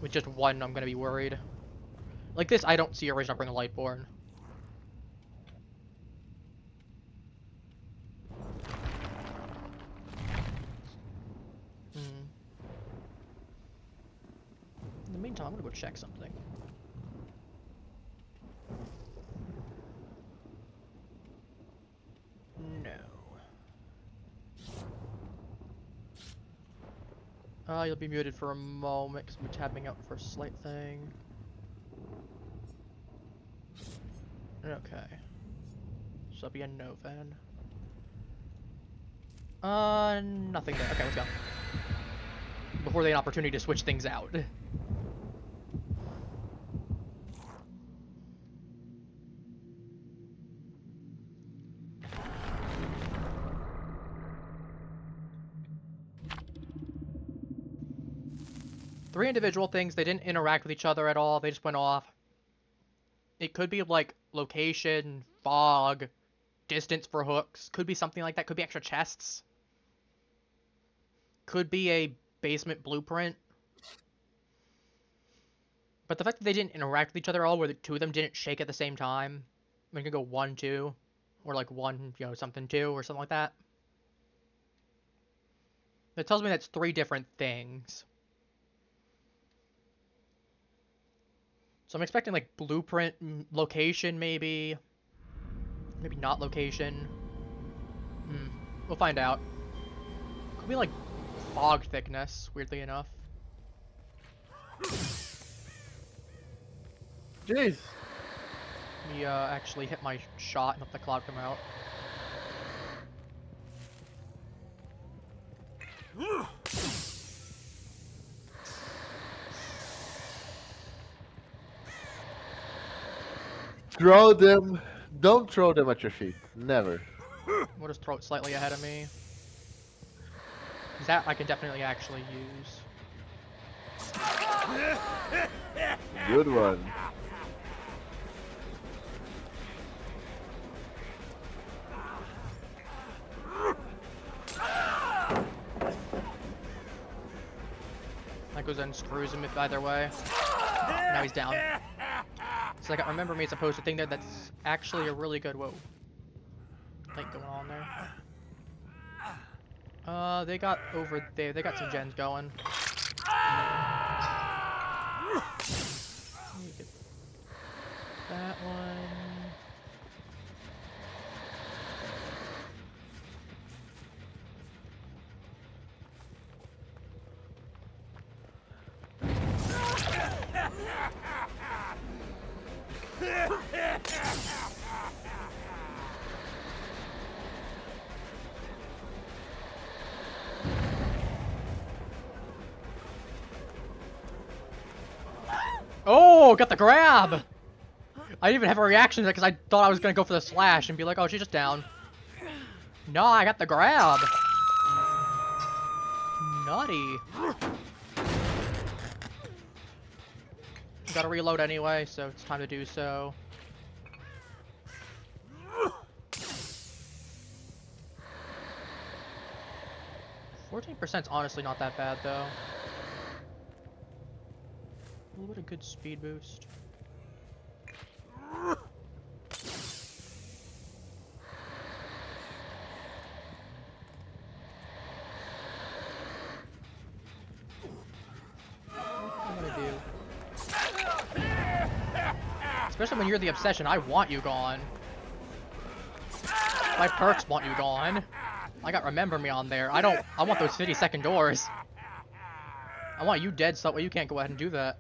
With just 1, I'm gonna be worried. Like this, I don't see a reason to bring a Lightborn. In the meantime, I'm gonna go check something. No. You'll be muted for a moment because we're tapping out for a slight thing. Okay. So it'll be a no then. Nothing there. Okay, let's go. Before they had an opportunity to switch things out. 3 individual things. They didn't interact with each other at all. They just went off. It could be like location, fog, distance for hooks. Could be something like that. Could be extra chests. Could be a basement blueprint. But the fact that they didn't interact with each other at all, where the 2 of them didn't shake at the same time. We can go 1, 2. Or like 1, you know, something 2 or something like that. That tells me that's 3 different things. So I'm expecting like blueprint, location maybe. Maybe not location. We'll find out. Could be like fog thickness, weirdly enough. Jeez. Me actually hit my shot and let the cloud come out. Throw them. Don't throw them at your feet. Never. We'll just throw it slightly ahead of me. That I can definitely actually use. Good one. That goes in and screws him if either way. Now he's down. So like, Remember Me is supposed to think that that's actually a really good whoa. Light going on there. They got over there. They got some gens going. Let me get that one. Oh, got the grab! I didn't even have a reaction to that because I thought I was going to go for the slash and be like, oh, she's just down. No, I got the grab. Nutty. Gotta reload anyway, so it's time to do so. 14% is honestly not that bad though. A little bit of good speed boost. What am I gonna do? Especially when you're the obsession, I want you gone. My perks want you gone. I got remember me on there. I want those 50-second doors. I want you dead so that way you can't go ahead and do that.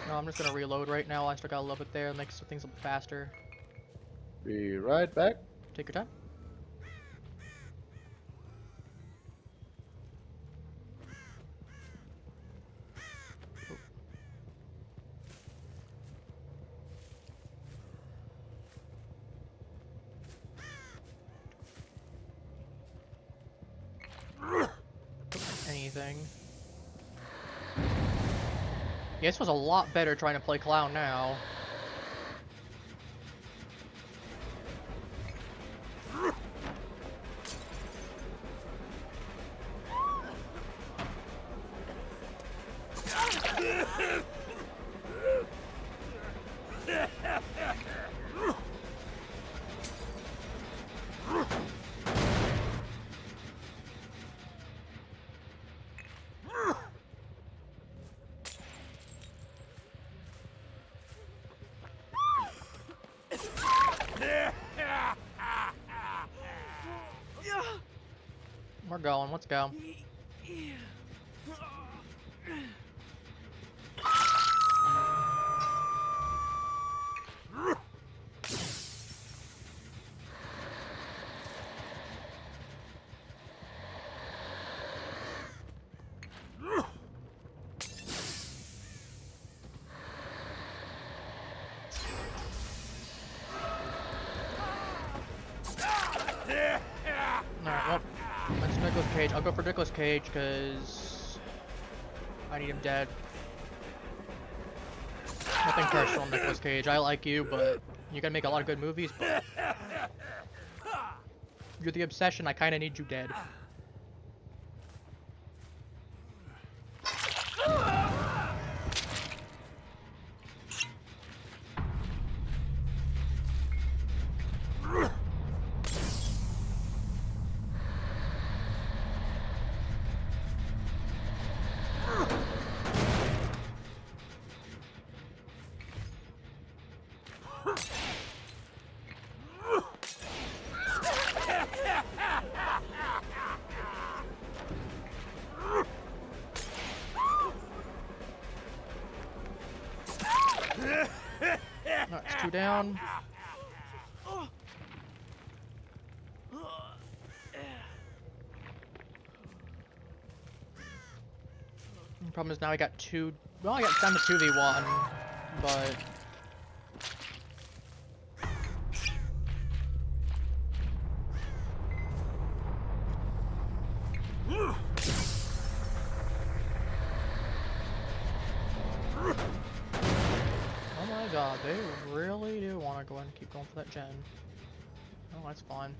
No, I'm just gonna reload right now. I still got a little bit there. Makes things a bit faster. Be right back. Take your time. Anything. Yeah, this was a lot better trying to play clown now. We're going, let's go. Alright, well, let's Nicolas Cage. I'll go for Nicolas Cage because I need him dead. Nothing personal, Nicolas Cage. I like you, but you're gonna make a lot of good movies, but you're the obsession. I kind of need you dead. That's 2 down. The problem is now I got 2. Well, I got down to 2v1, but oh my god, they really do want to go ahead and keep going for that gen. Oh, that's fine.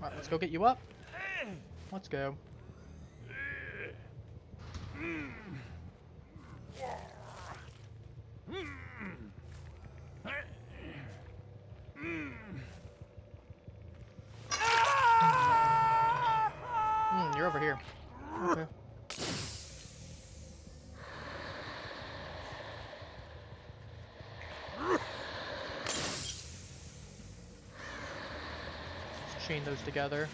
Alright, let's go get you up. Let's go. You're over here. Okay. Let's chain those together.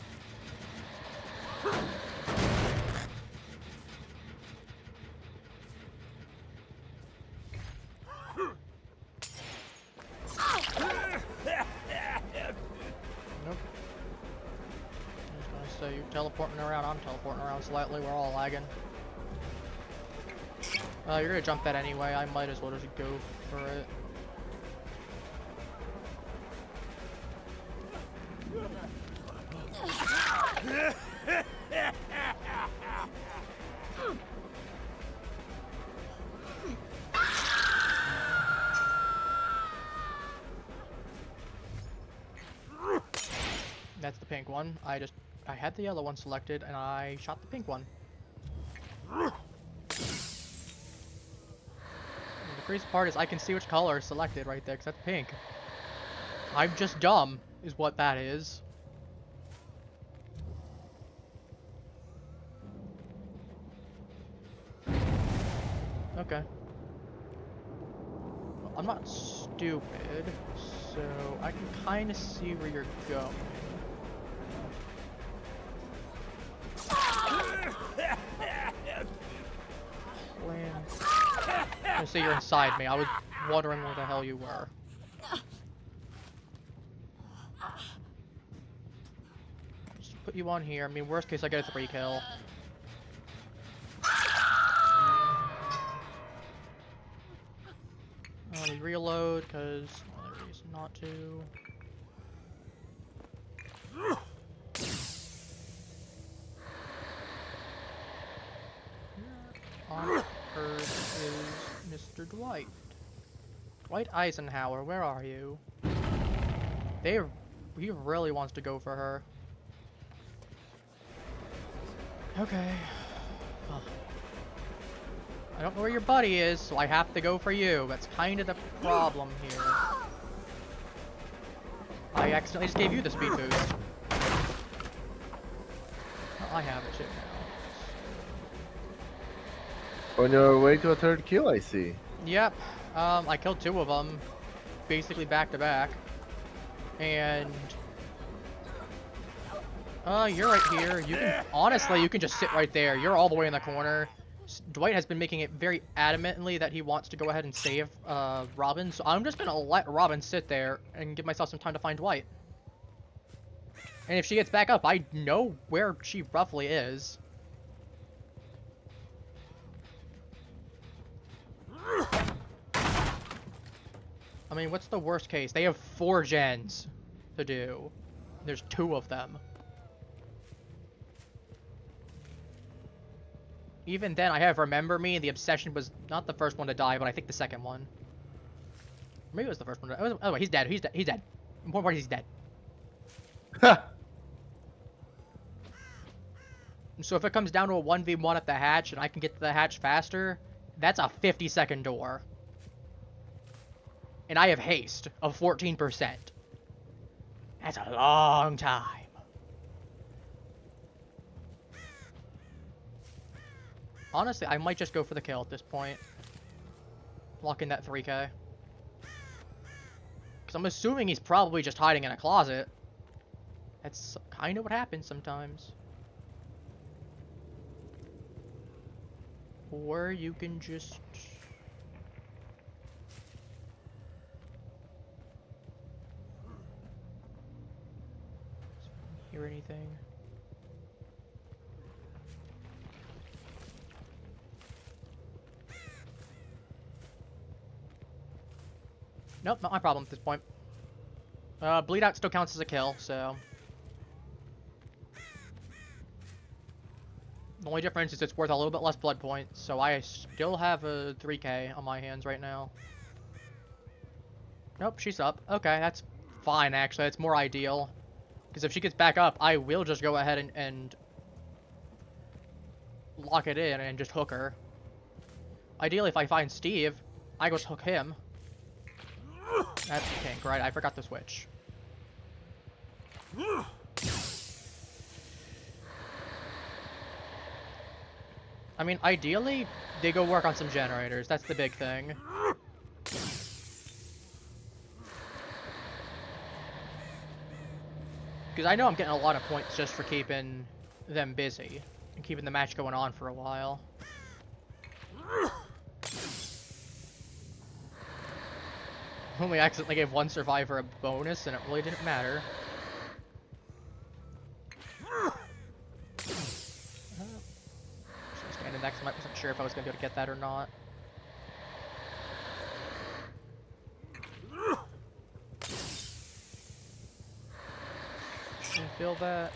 So you teleporting around, I'm teleporting around slightly, we're all lagging. You're gonna jump that anyway, I might as well just go for it. That's the pink one. I had the yellow one selected and I shot the pink one. And the crazy part is I can see which color is selected right there because that's pink. I'm just dumb, is what that is. Okay. Well, I'm not stupid, so I can kind of see where you're going. I see you're inside me. I was wondering where the hell you were. Just put you on here. I mean, worst case, I get a 3 kill. Let me reload, because no reason not to. On Earth is Mr. Dwight. Dwight Eisenhower, where are you? He really wants to go for her. Okay. Huh. I don't know where your buddy is, so I have to go for you. That's kind of the problem here. I accidentally just gave you the speed boost. Well, I have it too now. On your way to a third kill, I see. Yep. I killed 2 of them, basically back to back. And you're right here. You can honestly, you can just sit right there. You're all the way in the corner. Dwight has been making it very adamantly that he wants to go ahead and save Robin, so I'm just gonna let Robin sit there and give myself some time to find Dwight. And if she gets back up, I know where she roughly is. I mean, what's the worst case? They have 4 gens to do. There's 2 of them. Even then, I have Remember Me, and the Obsession was not the first one to die, but I think the second one. Maybe it was the first one to die. Oh, wait, he's dead. He's dead. He's dead. Important part, he's dead. So if it comes down to a 1v1 at the hatch, and I can get to the hatch faster, that's a 50-second door. And I have haste of 14%. That's a long time. Honestly, I might just go for the kill at this point. Lock in that 3k. Because I'm assuming he's probably just hiding in a closet. That's kind of what happens sometimes. Or you can just... hear anything? Nope, not my problem at this point. Bleed out still counts as a kill, so... The only difference is it's worth a little bit less blood points, so I still have a 3k on my hands right now. Nope, she's up. Okay, that's fine, actually. It's more ideal. Because if she gets back up, I will just go ahead and lock it in and just hook her. Ideally, if I find Steve, I just hook him. That's pink, right? I forgot to switch. I mean, ideally, they go work on some generators. That's the big thing. Because I know I'm getting a lot of points just for keeping them busy. And keeping the match going on for a while. Only accidentally gave 1 survivor a bonus, and it really didn't matter. that because I wasn't sure if I was going to be able to get that or not. Can you feel that?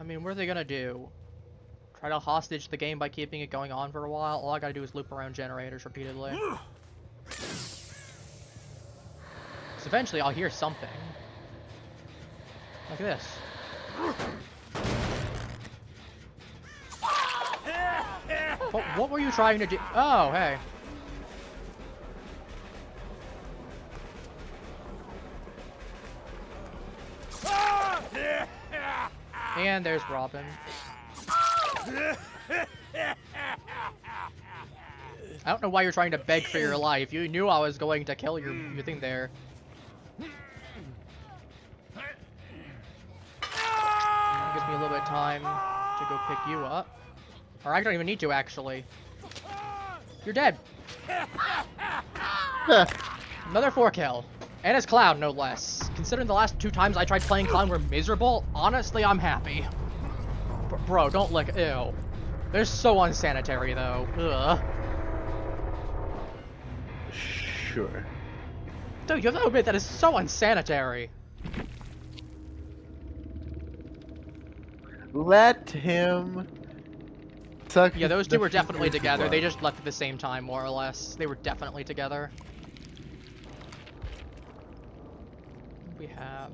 I mean, what are they going to do? Try to hostage the game by keeping it going on for a while? All I gotta do is loop around generators repeatedly. So eventually I'll hear something. Like this. What were you trying to do? Oh, hey. And there's Robin. I don't know why you're trying to beg for your life. You knew I was going to kill your thing there. That gives me a little bit of time to go pick you up. Or I don't even need to, actually. You're dead. Another 4-kill. And as Clown, no less. Considering the last 2 times I tried playing Clown were miserable, honestly, I'm happy. Bro, don't lick. Ew. They're so unsanitary, though. Ugh. Sure. Dude, you have to admit that is so unsanitary. Let him suck. Yeah, those two were definitely his together. blood. They just left at the same time, more or less. They were definitely together. We have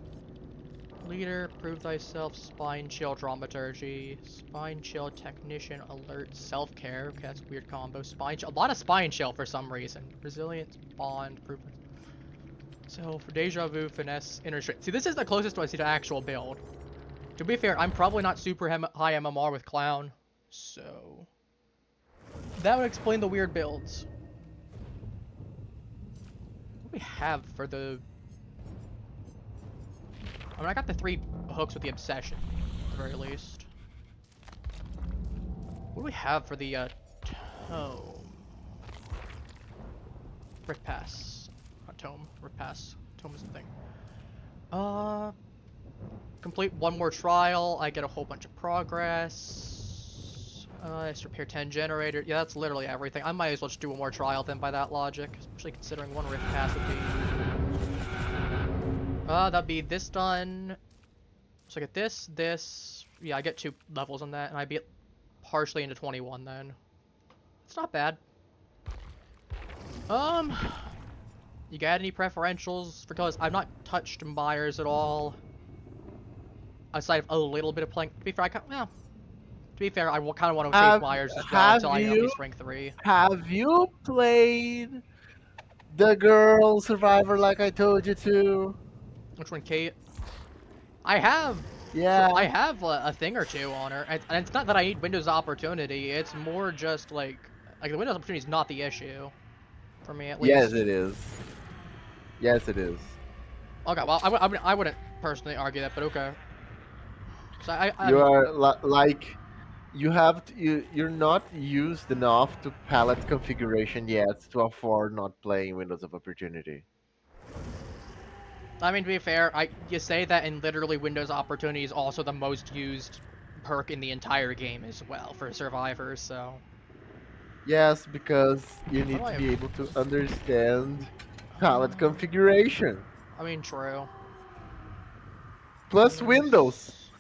leader, prove thyself, spine chill, dramaturgy, spine chill, technician, alert, self-care. Okay, that's a weird combo. Spine chill, a lot of spine chill for some reason. Resilience, bond, proof. So for deja vu, finesse, inner strength. See, this is the closest I see to actual build. To be fair, I'm probably not super high MMR with Clown, so that would explain the weird builds. What do we have for the? I mean, I got the 3 hooks with the obsession, at the very least. What do we have for the tome? Rift Pass. Not tome. Rift Pass. Tome is the thing. Complete 1 more trial. I get a whole bunch of progress. Let's repair 10 generator. Yeah, that's literally everything. I might as well just do 1 more trial then by that logic. Especially considering 1 Rift Pass would be... that'd be this done. So I get this, this. Yeah, I get 2 levels on that, and I be partially into 21 then. It's not bad. You got any preferentials? Because I've not touched Myers at all. Aside of a little bit of playing. To be fair, to be fair, I kind of want to chase Myers as well until I know he's rank 3. Have you played the girl survivor like I told you to? Which one, Kate? I have. Yeah. I have a thing or 2 on her, and it's not that I need Windows opportunity. It's more just like the Windows opportunity is not the issue, for me at least. Yes, it is. Yes, it is. Okay, well, I wouldn't personally argue that, but okay. So You are like, you have to, you're not used enough to palette configuration yet to afford not playing Windows of Opportunity. I mean, to be fair, you say that, and literally Windows Opportunity is also the most used perk in the entire game as well for survivors, so... Yes, because you need to be able to understand palette configuration. I mean, true. Plus Windows.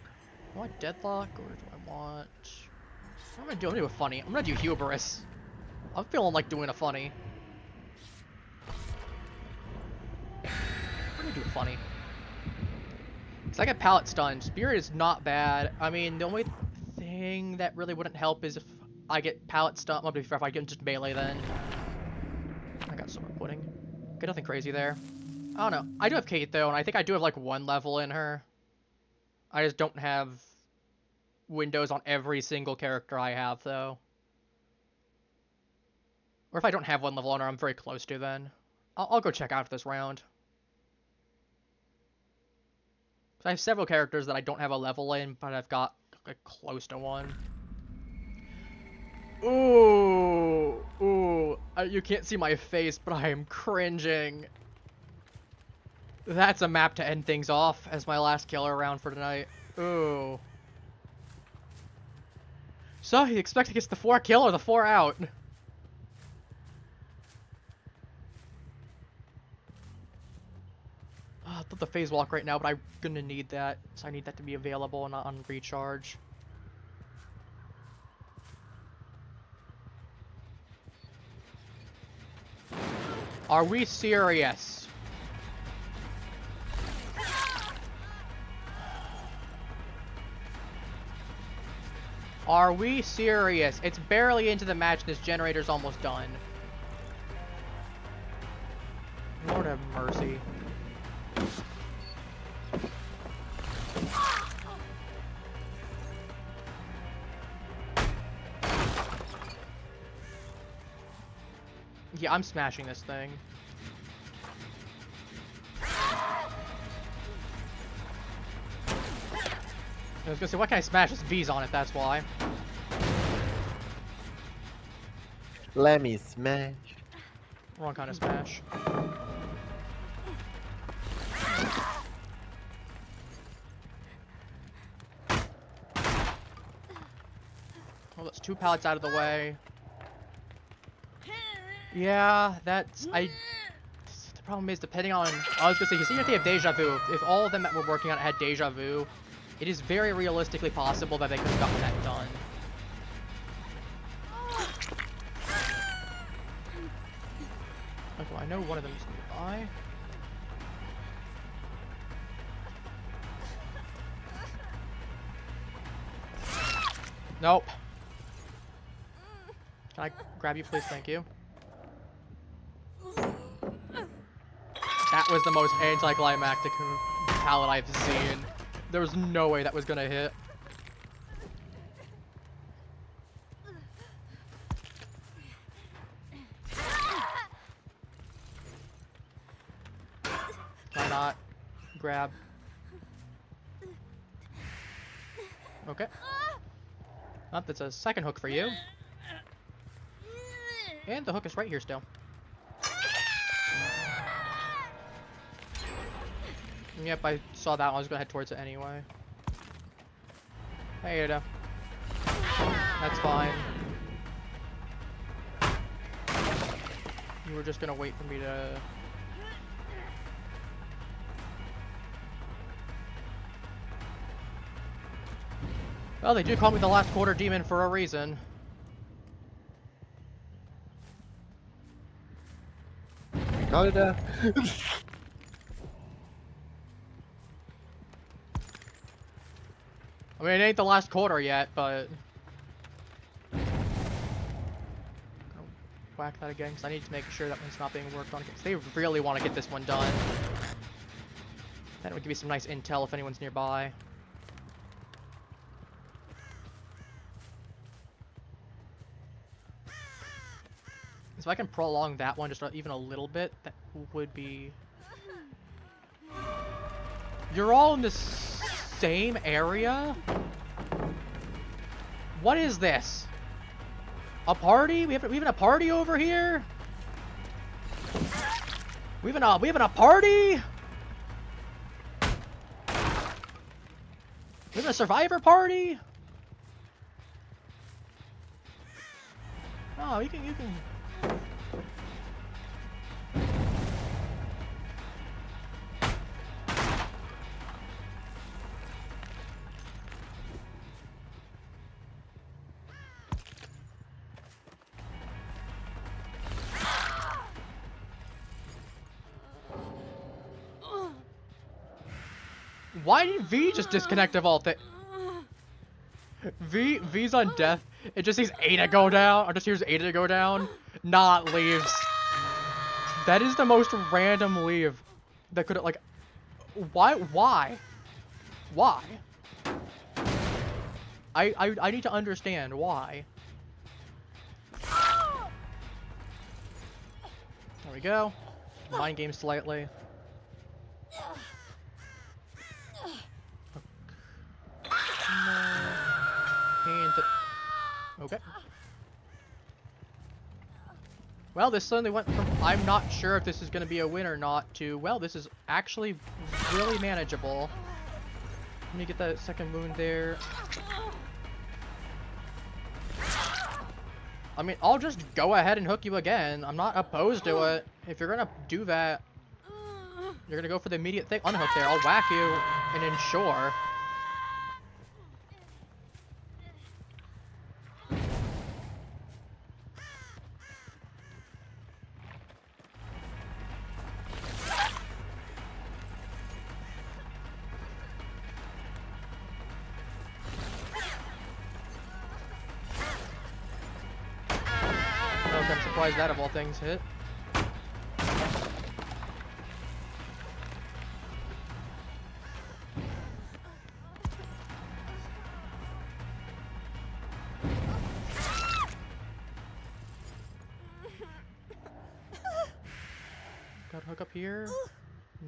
Do I want Deadlock, or do I want... What am I gonna do? I'm gonna do a funny. I'm gonna do Hubris. I'm feeling like doing a funny. I'm gonna do a funny. Because I get pallet stun. Spirit is not bad. I mean, the only thing that really wouldn't help is if I get pallet stun. Well, to be fair, if I get just melee then. I got silver pudding. Get nothing crazy there. I don't know. I do have Kate though, and I think I do have like 1 level in her. I just don't have Windows on every single character I have though. Or if I don't have 1 level on her, I'm very close to then. I'll go check out this round. I have several characters that I don't have a level in, but I've got like, close to 1. Ooh, ooh. You can't see my face, but I am cringing. That's a map to end things off as my last killer round for tonight. Ooh. So, you expect to get the 4 kill or the 4 out? I thought the phase walk right now, but I'm gonna need that. So I need that to be available and not on recharge. Are we serious? Are we serious? It's barely into the match and this generator's almost done. Lord have mercy. Yeah, I'm smashing this thing. I was gonna say, what can I smash? This V's on it, that's why. Let me smash. Wrong kind of smash. Well, that's 2 pallets out of the way. Yeah, that's... The problem is, depending on... I was gonna say, you see if they have deja vu. If all of them that were working on it had deja vu, it is very realistically possible that they could have gotten that done. Okay, well, I know one of them is nearby. Nope. Can I grab you, please? Thank you. That was the most anticlimactic pallet I've seen. There was no way that was gonna hit. Why not? Grab. Okay. Oh, that's a second hook for you. And the hook is right here still. Yep, I saw that one. I was gonna head towards it anyway. Hey, Ada. That's fine. You were just gonna wait for me to... Well, they do call me the last quarter demon for a reason. Call it a... I mean, it ain't the last quarter yet, but... Whack that again, because I need to make sure that one's not being worked on, because they really want to get this one done. That would give you some nice intel if anyone's nearby. So if I can prolong that one just even a little bit, that would be... You're all in the same area? What is this? A party? We having a party over here? We having a party? We having a survivor party? Oh, you can. Why did V just disconnect of all things? V's on death. It just sees Ada go down, or just hears Ada go down. Not leaves. That is the most random leave that could have, like, why? I need to understand why. There we go. Mind game slightly. Okay. Well, this suddenly went from I'm not sure if this is going to be a win or not to, well, this is actually really manageable. Let me get that second wound there. I mean, I'll just go ahead and hook you again. I'm not opposed to it. If you're gonna do that, you're gonna go for the immediate thing. Unhook there. I'll whack you and ensure. Okay, I'm surprised that of all things hit. Got a hook up here?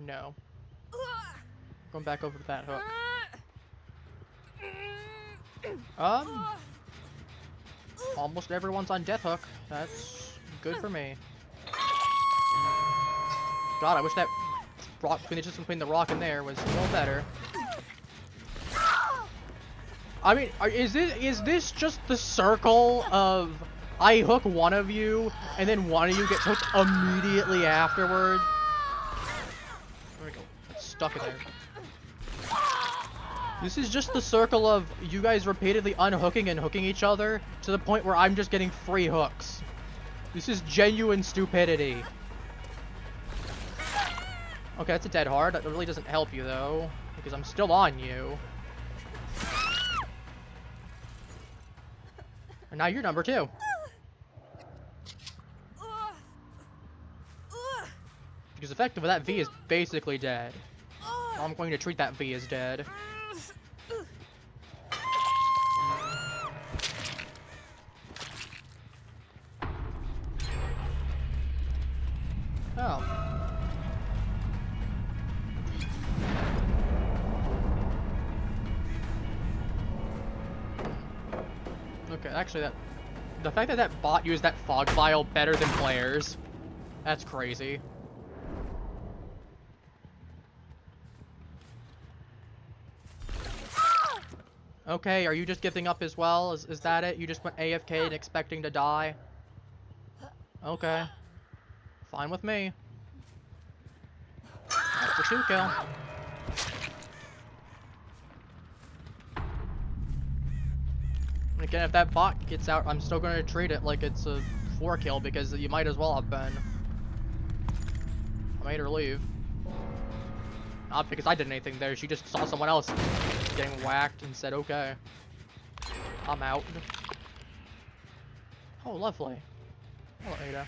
No. Going back over to that hook. Almost everyone's on death hook. That's good for me. God, I wish that rock between the rock and there was a little better. I mean, is this just the circle of I hook one of you and then one of you gets hooked immediately afterward? There we go. It's stuck in there. This is just the circle of you guys repeatedly unhooking and hooking each other to the point where I'm just getting free hooks. This is genuine stupidity. Okay, that's a dead hard. That really doesn't help you though, because I'm still on you. And now you're number 2. Because effectively that V is basically dead. I'm going to treat that V as dead. Oh. Okay, actually the fact that that bot used that fog vial better than players, that's crazy. Okay, are you just giving up as well? Is that it? You just went AFK and expecting to die? Okay. Fine with me. That's the 2 kill. And again, if that bot gets out, I'm still going to treat it like it's a 4 kill because you might as well have been. I made her leave. Not because I did anything there, she just saw someone else getting whacked and said, okay. I'm out. Oh, lovely. Hello, Ada.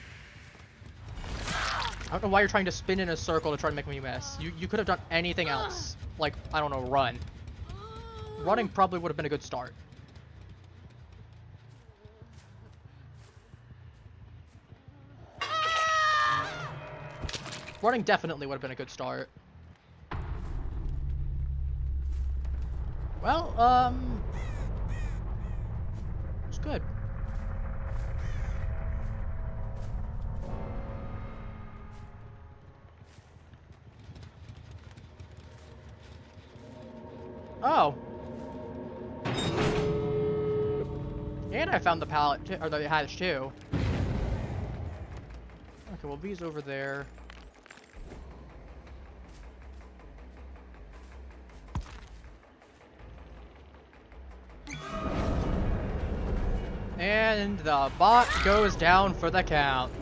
I don't know why you're trying to spin in a circle to try to make me miss. You could have done anything else. Like, I don't know, run. Running probably would have been a good start. Running definitely would have been a good start. Well, it's good. Oh. And I found the pallet, or the hatch too. Okay, well, V's over there. And the bot goes down for the count.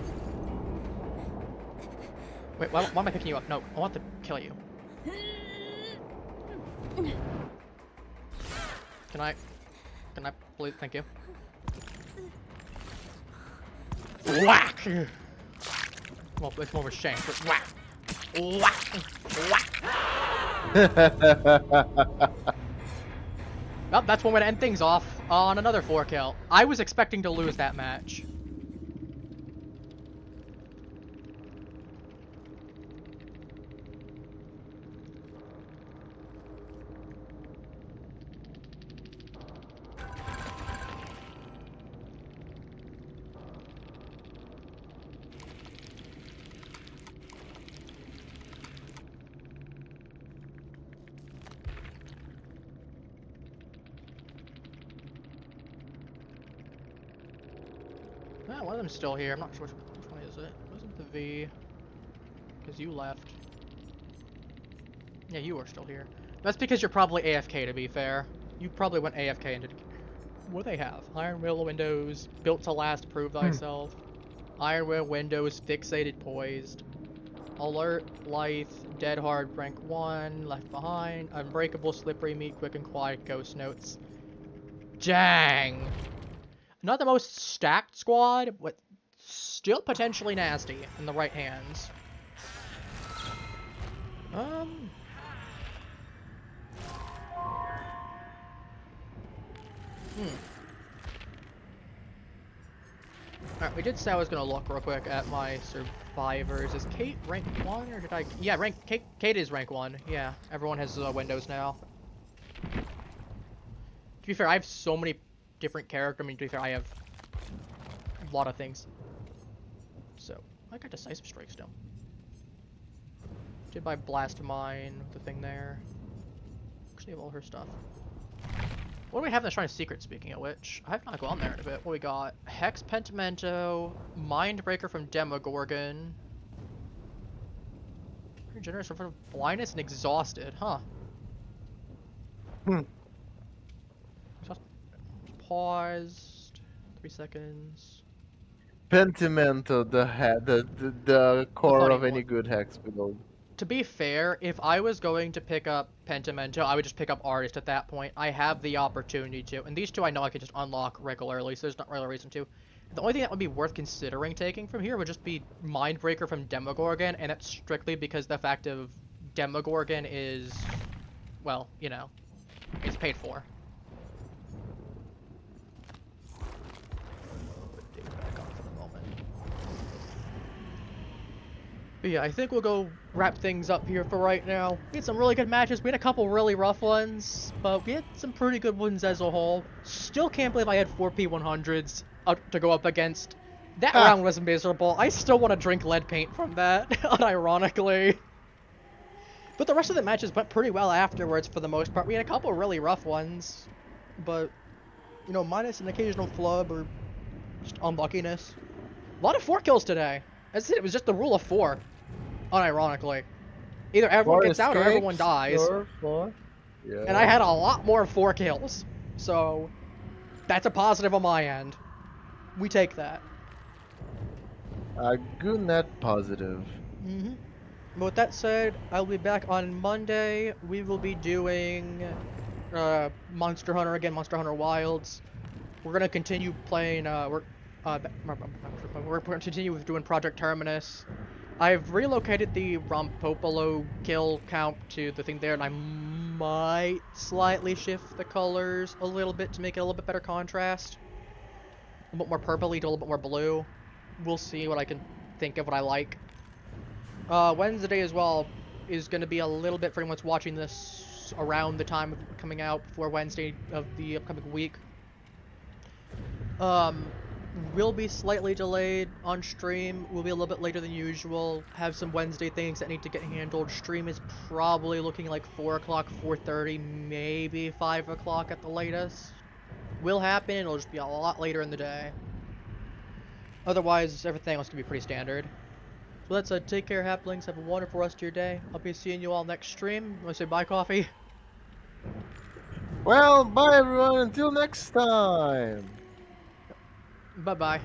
Wait, why am I picking you up? No, I want to kill you. Can I please? Thank you. Whack! Well, it's more of a shame, but whack! Whack! Whack! Well, that's one way to end things off on another 4 kill. I was expecting to lose that match. one of them's still here. I'm not sure which one is it. It wasn't the V. Because you left. Yeah, you are still here. That's because you're probably AFK, to be fair. You probably went AFK and did... What do they have? Iron Will windows, built to last, prove thyself. Iron Will windows, fixated, poised. Alert, lithe, dead hard, rank 1, left behind, unbreakable, slippery, meat, quick and quiet, ghost notes. Dang! Not the most stacked squad, but still potentially nasty in the right hands. Alright, we did say I was gonna look real quick at my survivors. Is Kate rank 1 or did I... Yeah, Kate is rank 1. Yeah, everyone has windows now. To be fair, I have so many different characters. I mean, to be fair, I have a lot of things. So, I got decisive strike still. Did buy blast mine with the thing there. Actually have all her stuff. What do we have in the Shrine of Secret, speaking of which? I have not gone there in a bit. What we got? Hex Pentimento, Mindbreaker from Demogorgon. Regenerate from blindness and exhausted, huh? Paused. 3 seconds. Pentimento, the core funny of any one. good hex build. To be fair, if I was going to pick up Pentimento, I would just pick up Artist at that point. I have the opportunity to. And these two I know I could just unlock regularly, so there's not really a reason to. The only thing that would be worth considering taking from here would just be Mindbreaker from Demogorgon, and that's strictly because the fact of Demogorgon is, well, you know, it's paid for. But yeah, I think we'll go wrap things up here for right now. We had some really good matches. We had a couple really rough ones, but we had some pretty good ones as a whole. Still can't believe I had 4 P100s to go up against. That round was miserable. I still want to drink lead paint from that, unironically. But the rest of the matches went pretty well afterwards for the most part. We had a couple really rough ones, but, you know, minus an occasional flub or just unluckiness. A lot of 4 kills today. As I said, it was just the rule of 4. Unironically. Either everyone gets out or everyone dies. Yeah. And I had a lot more 4 kills. So, that's a positive on my end. We take that. A good net positive. But with that said, I'll be back on Monday. We will be doing Monster Hunter again, Monster Hunter Wilds. We're going to continue playing, we're going to continue with doing Project Terminus. I've relocated the Rompopolo kill count to the thing there, and I might slightly shift the colors a little bit to make it a little bit better contrast. A little bit more purpley to a little bit more blue. We'll see what I can think of what I like. Wednesday as well is going to be a little bit for anyone's watching this around the time of coming out before Wednesday of the upcoming week. Will be slightly delayed on stream. Will be a little bit later than usual. Have some Wednesday things that need to get handled. Stream is probably looking like 4 o'clock, 4:30, maybe 5 o'clock at the latest. Will happen. It'll just be a lot later in the day. Otherwise, everything else can be pretty standard. So let's take care, Haplings. Have a wonderful rest of your day. I'll be seeing you all next stream. Want to say bye, Coffee? Well, bye everyone. Until next time. Bye-bye.